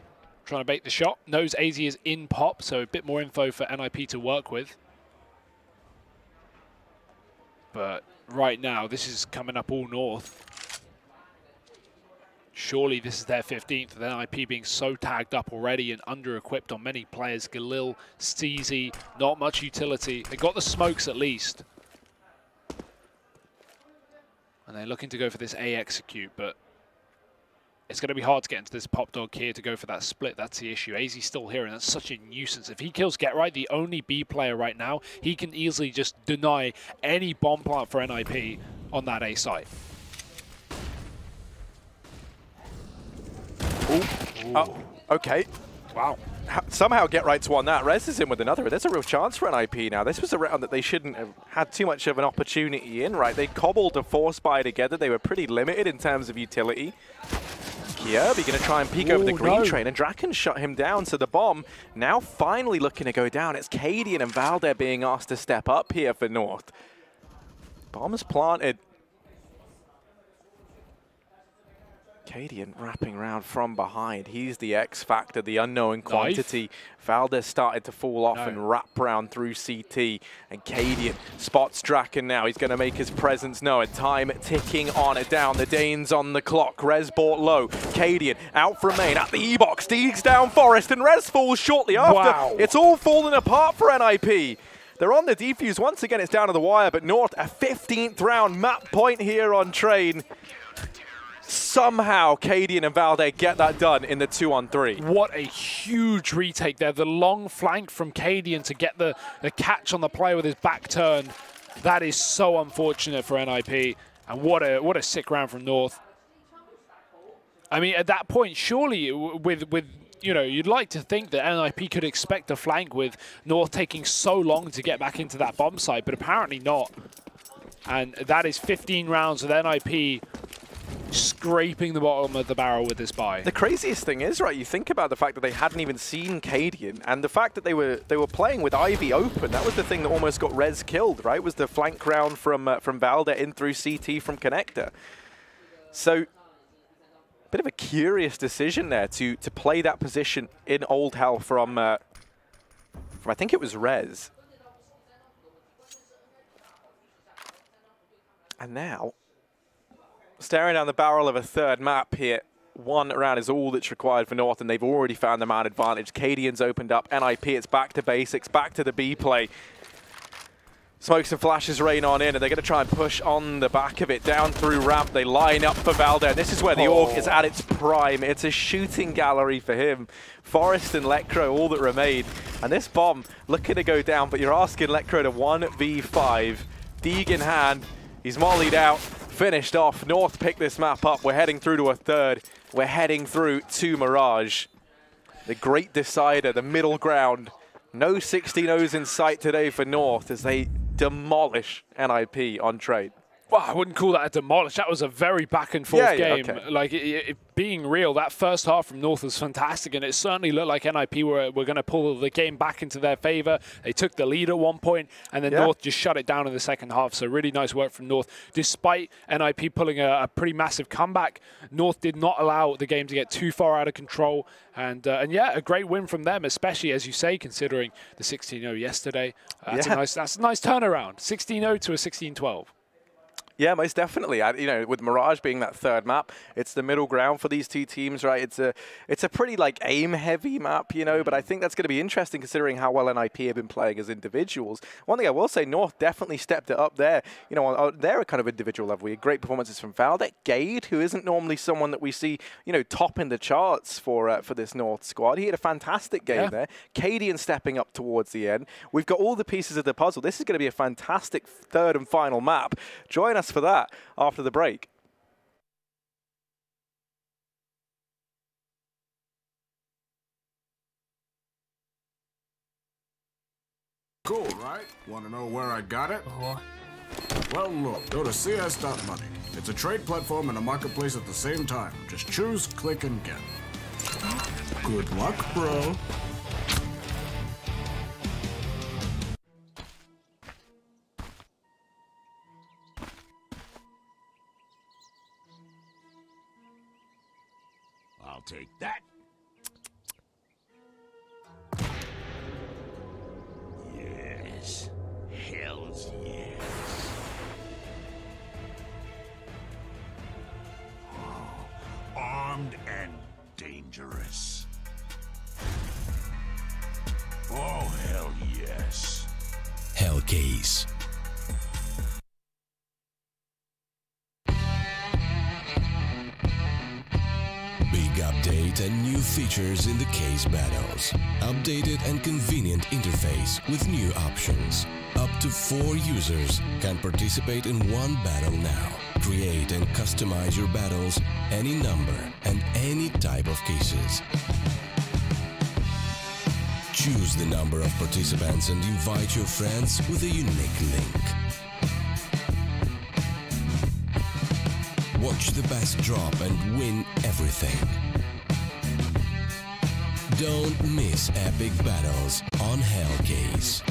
Trying to bait the shot. Knows AZ is in pop, so a bit more info for NiP to work with. But right now, this is coming up all north. Surely this is their 15th, with NiP being so tagged up already and under-equipped on many players. Galil, Steezy, not much utility. They got the smokes at least. And they're looking to go for this A execute, but it's going to be hard to get into this pop dog here to go for that split. That's the issue. AZ's still here, and that's such a nuisance. If he kills Get Right, the only B player right now, he can easily just deny any bomb plant for NiP on that A site. Oh, okay. Wow. Somehow Get Right's won that. Rez is in with another. There's a real chance for NiP now. This was a round that they shouldn't have had too much of an opportunity in, right? They cobbled a 4-spy together. They were pretty limited in terms of utility. Kjaerbye going to try and peek over the green train, and Draken shut him down. So the bomb now finally looking to go down. It's Cadian and Valder being asked to step up here for North. Bomb's planted. Cadian wrapping around from behind. He's the X factor, the unknown quantity. Valdes started to fall off and wrap round through CT. And Cadian spots Draken now. He's going to make his presence known. Time ticking on it down. The Danes on the clock. Rez bought low. Cadian out from main at the E-box. Digs down Forest, and Rez falls shortly after. Wow. It's all falling apart for NiP. They're on the defuse. Once again, it's down to the wire, but North, a 15th round map point here on Train. Somehow, Cadian and Valde get that done in the 2-on-3. What a huge retake there. The long flank from Cadian to get the catch on the player with his back turned. That is so unfortunate for NiP. And what a sick round from North. I mean, at that point, surely with you know, you'd like to think that NiP could expect a flank with North taking so long to get back into that bomb site, but apparently not. And that is 15 rounds with NiP scraping the bottom of the barrel with this buy. The craziest thing is, right, you think about the fact that they hadn't even seen Cadian, and the fact that they were playing with Ivy open. That was the thing that almost got Rez killed, right? Was the flank round from Valde in through CT from Connector. So, bit of a curious decision there to play that position in Old Hell from I think it was Rez. And now, staring down the barrel of a third map here. One round is all that's required for North, and they've already found the man advantage. Cadian's opened up. NiP, it's back to basics, back to the B play. Smokes and flashes rain on in, and they're going to try and push on the back of it. Down through ramp, they line up for Valde, and this is where the Orc is at its prime. It's a shooting gallery for him. Forest and Lecro, all that remain. And this bomb looking to go down, but you're asking Lecro to 1v5. Deeg in hand, he's mollied out. Finished off. North picked this map up. We're heading through to a third. We're heading through to Mirage. The great decider, the middle ground. No 16-0s in sight today for North as they demolish NiP on trade. Well, I wouldn't call that a demolish. That was a very back and forth game. Okay. Like being real, that first half from North was fantastic, and it certainly looked like NiP were going to pull the game back into their favor. They took the lead at one point, and then North just shut it down in the second half. So really nice work from North. Despite NiP pulling a pretty massive comeback, North did not allow the game to get too far out of control. And yeah, a great win from them, especially as you say, considering the 16-0 yesterday. That's a nice turnaround. 16-0 to a 16-12. Yeah, most definitely. You know, with Mirage being that third map, it's the middle ground for these two teams, right? It's a pretty like aim-heavy map, you know. But I think that's going to be interesting considering how well NiP have been playing as individuals. One thing I will say, North definitely stepped it up there. You know, on their kind of individual level, we had great performances from Valde. Gade, who isn't normally someone that we see, you know, topping the charts for this North squad. He had a fantastic game there. Cadian stepping up towards the end. We've got all the pieces of the puzzle. This is going to be a fantastic third and final map. Join us for that after the break. Cool, right? Want to know where I got it? Well, look, go to CS.money. It's a trade platform and a marketplace at the same time. Just choose, click, and get. Good luck, bro. I'll take that. dangerous. Oh, hell yes. Hellcase. Big update and new features in the case battles. Updated and convenient interface with new options. Up to 4 users can participate in one battle now. Create and customize your battles, any number and any type of cases. Choose the number of participants and invite your friends with a unique link. Watch the best drop and win everything. Don't miss epic battles on Hellcase.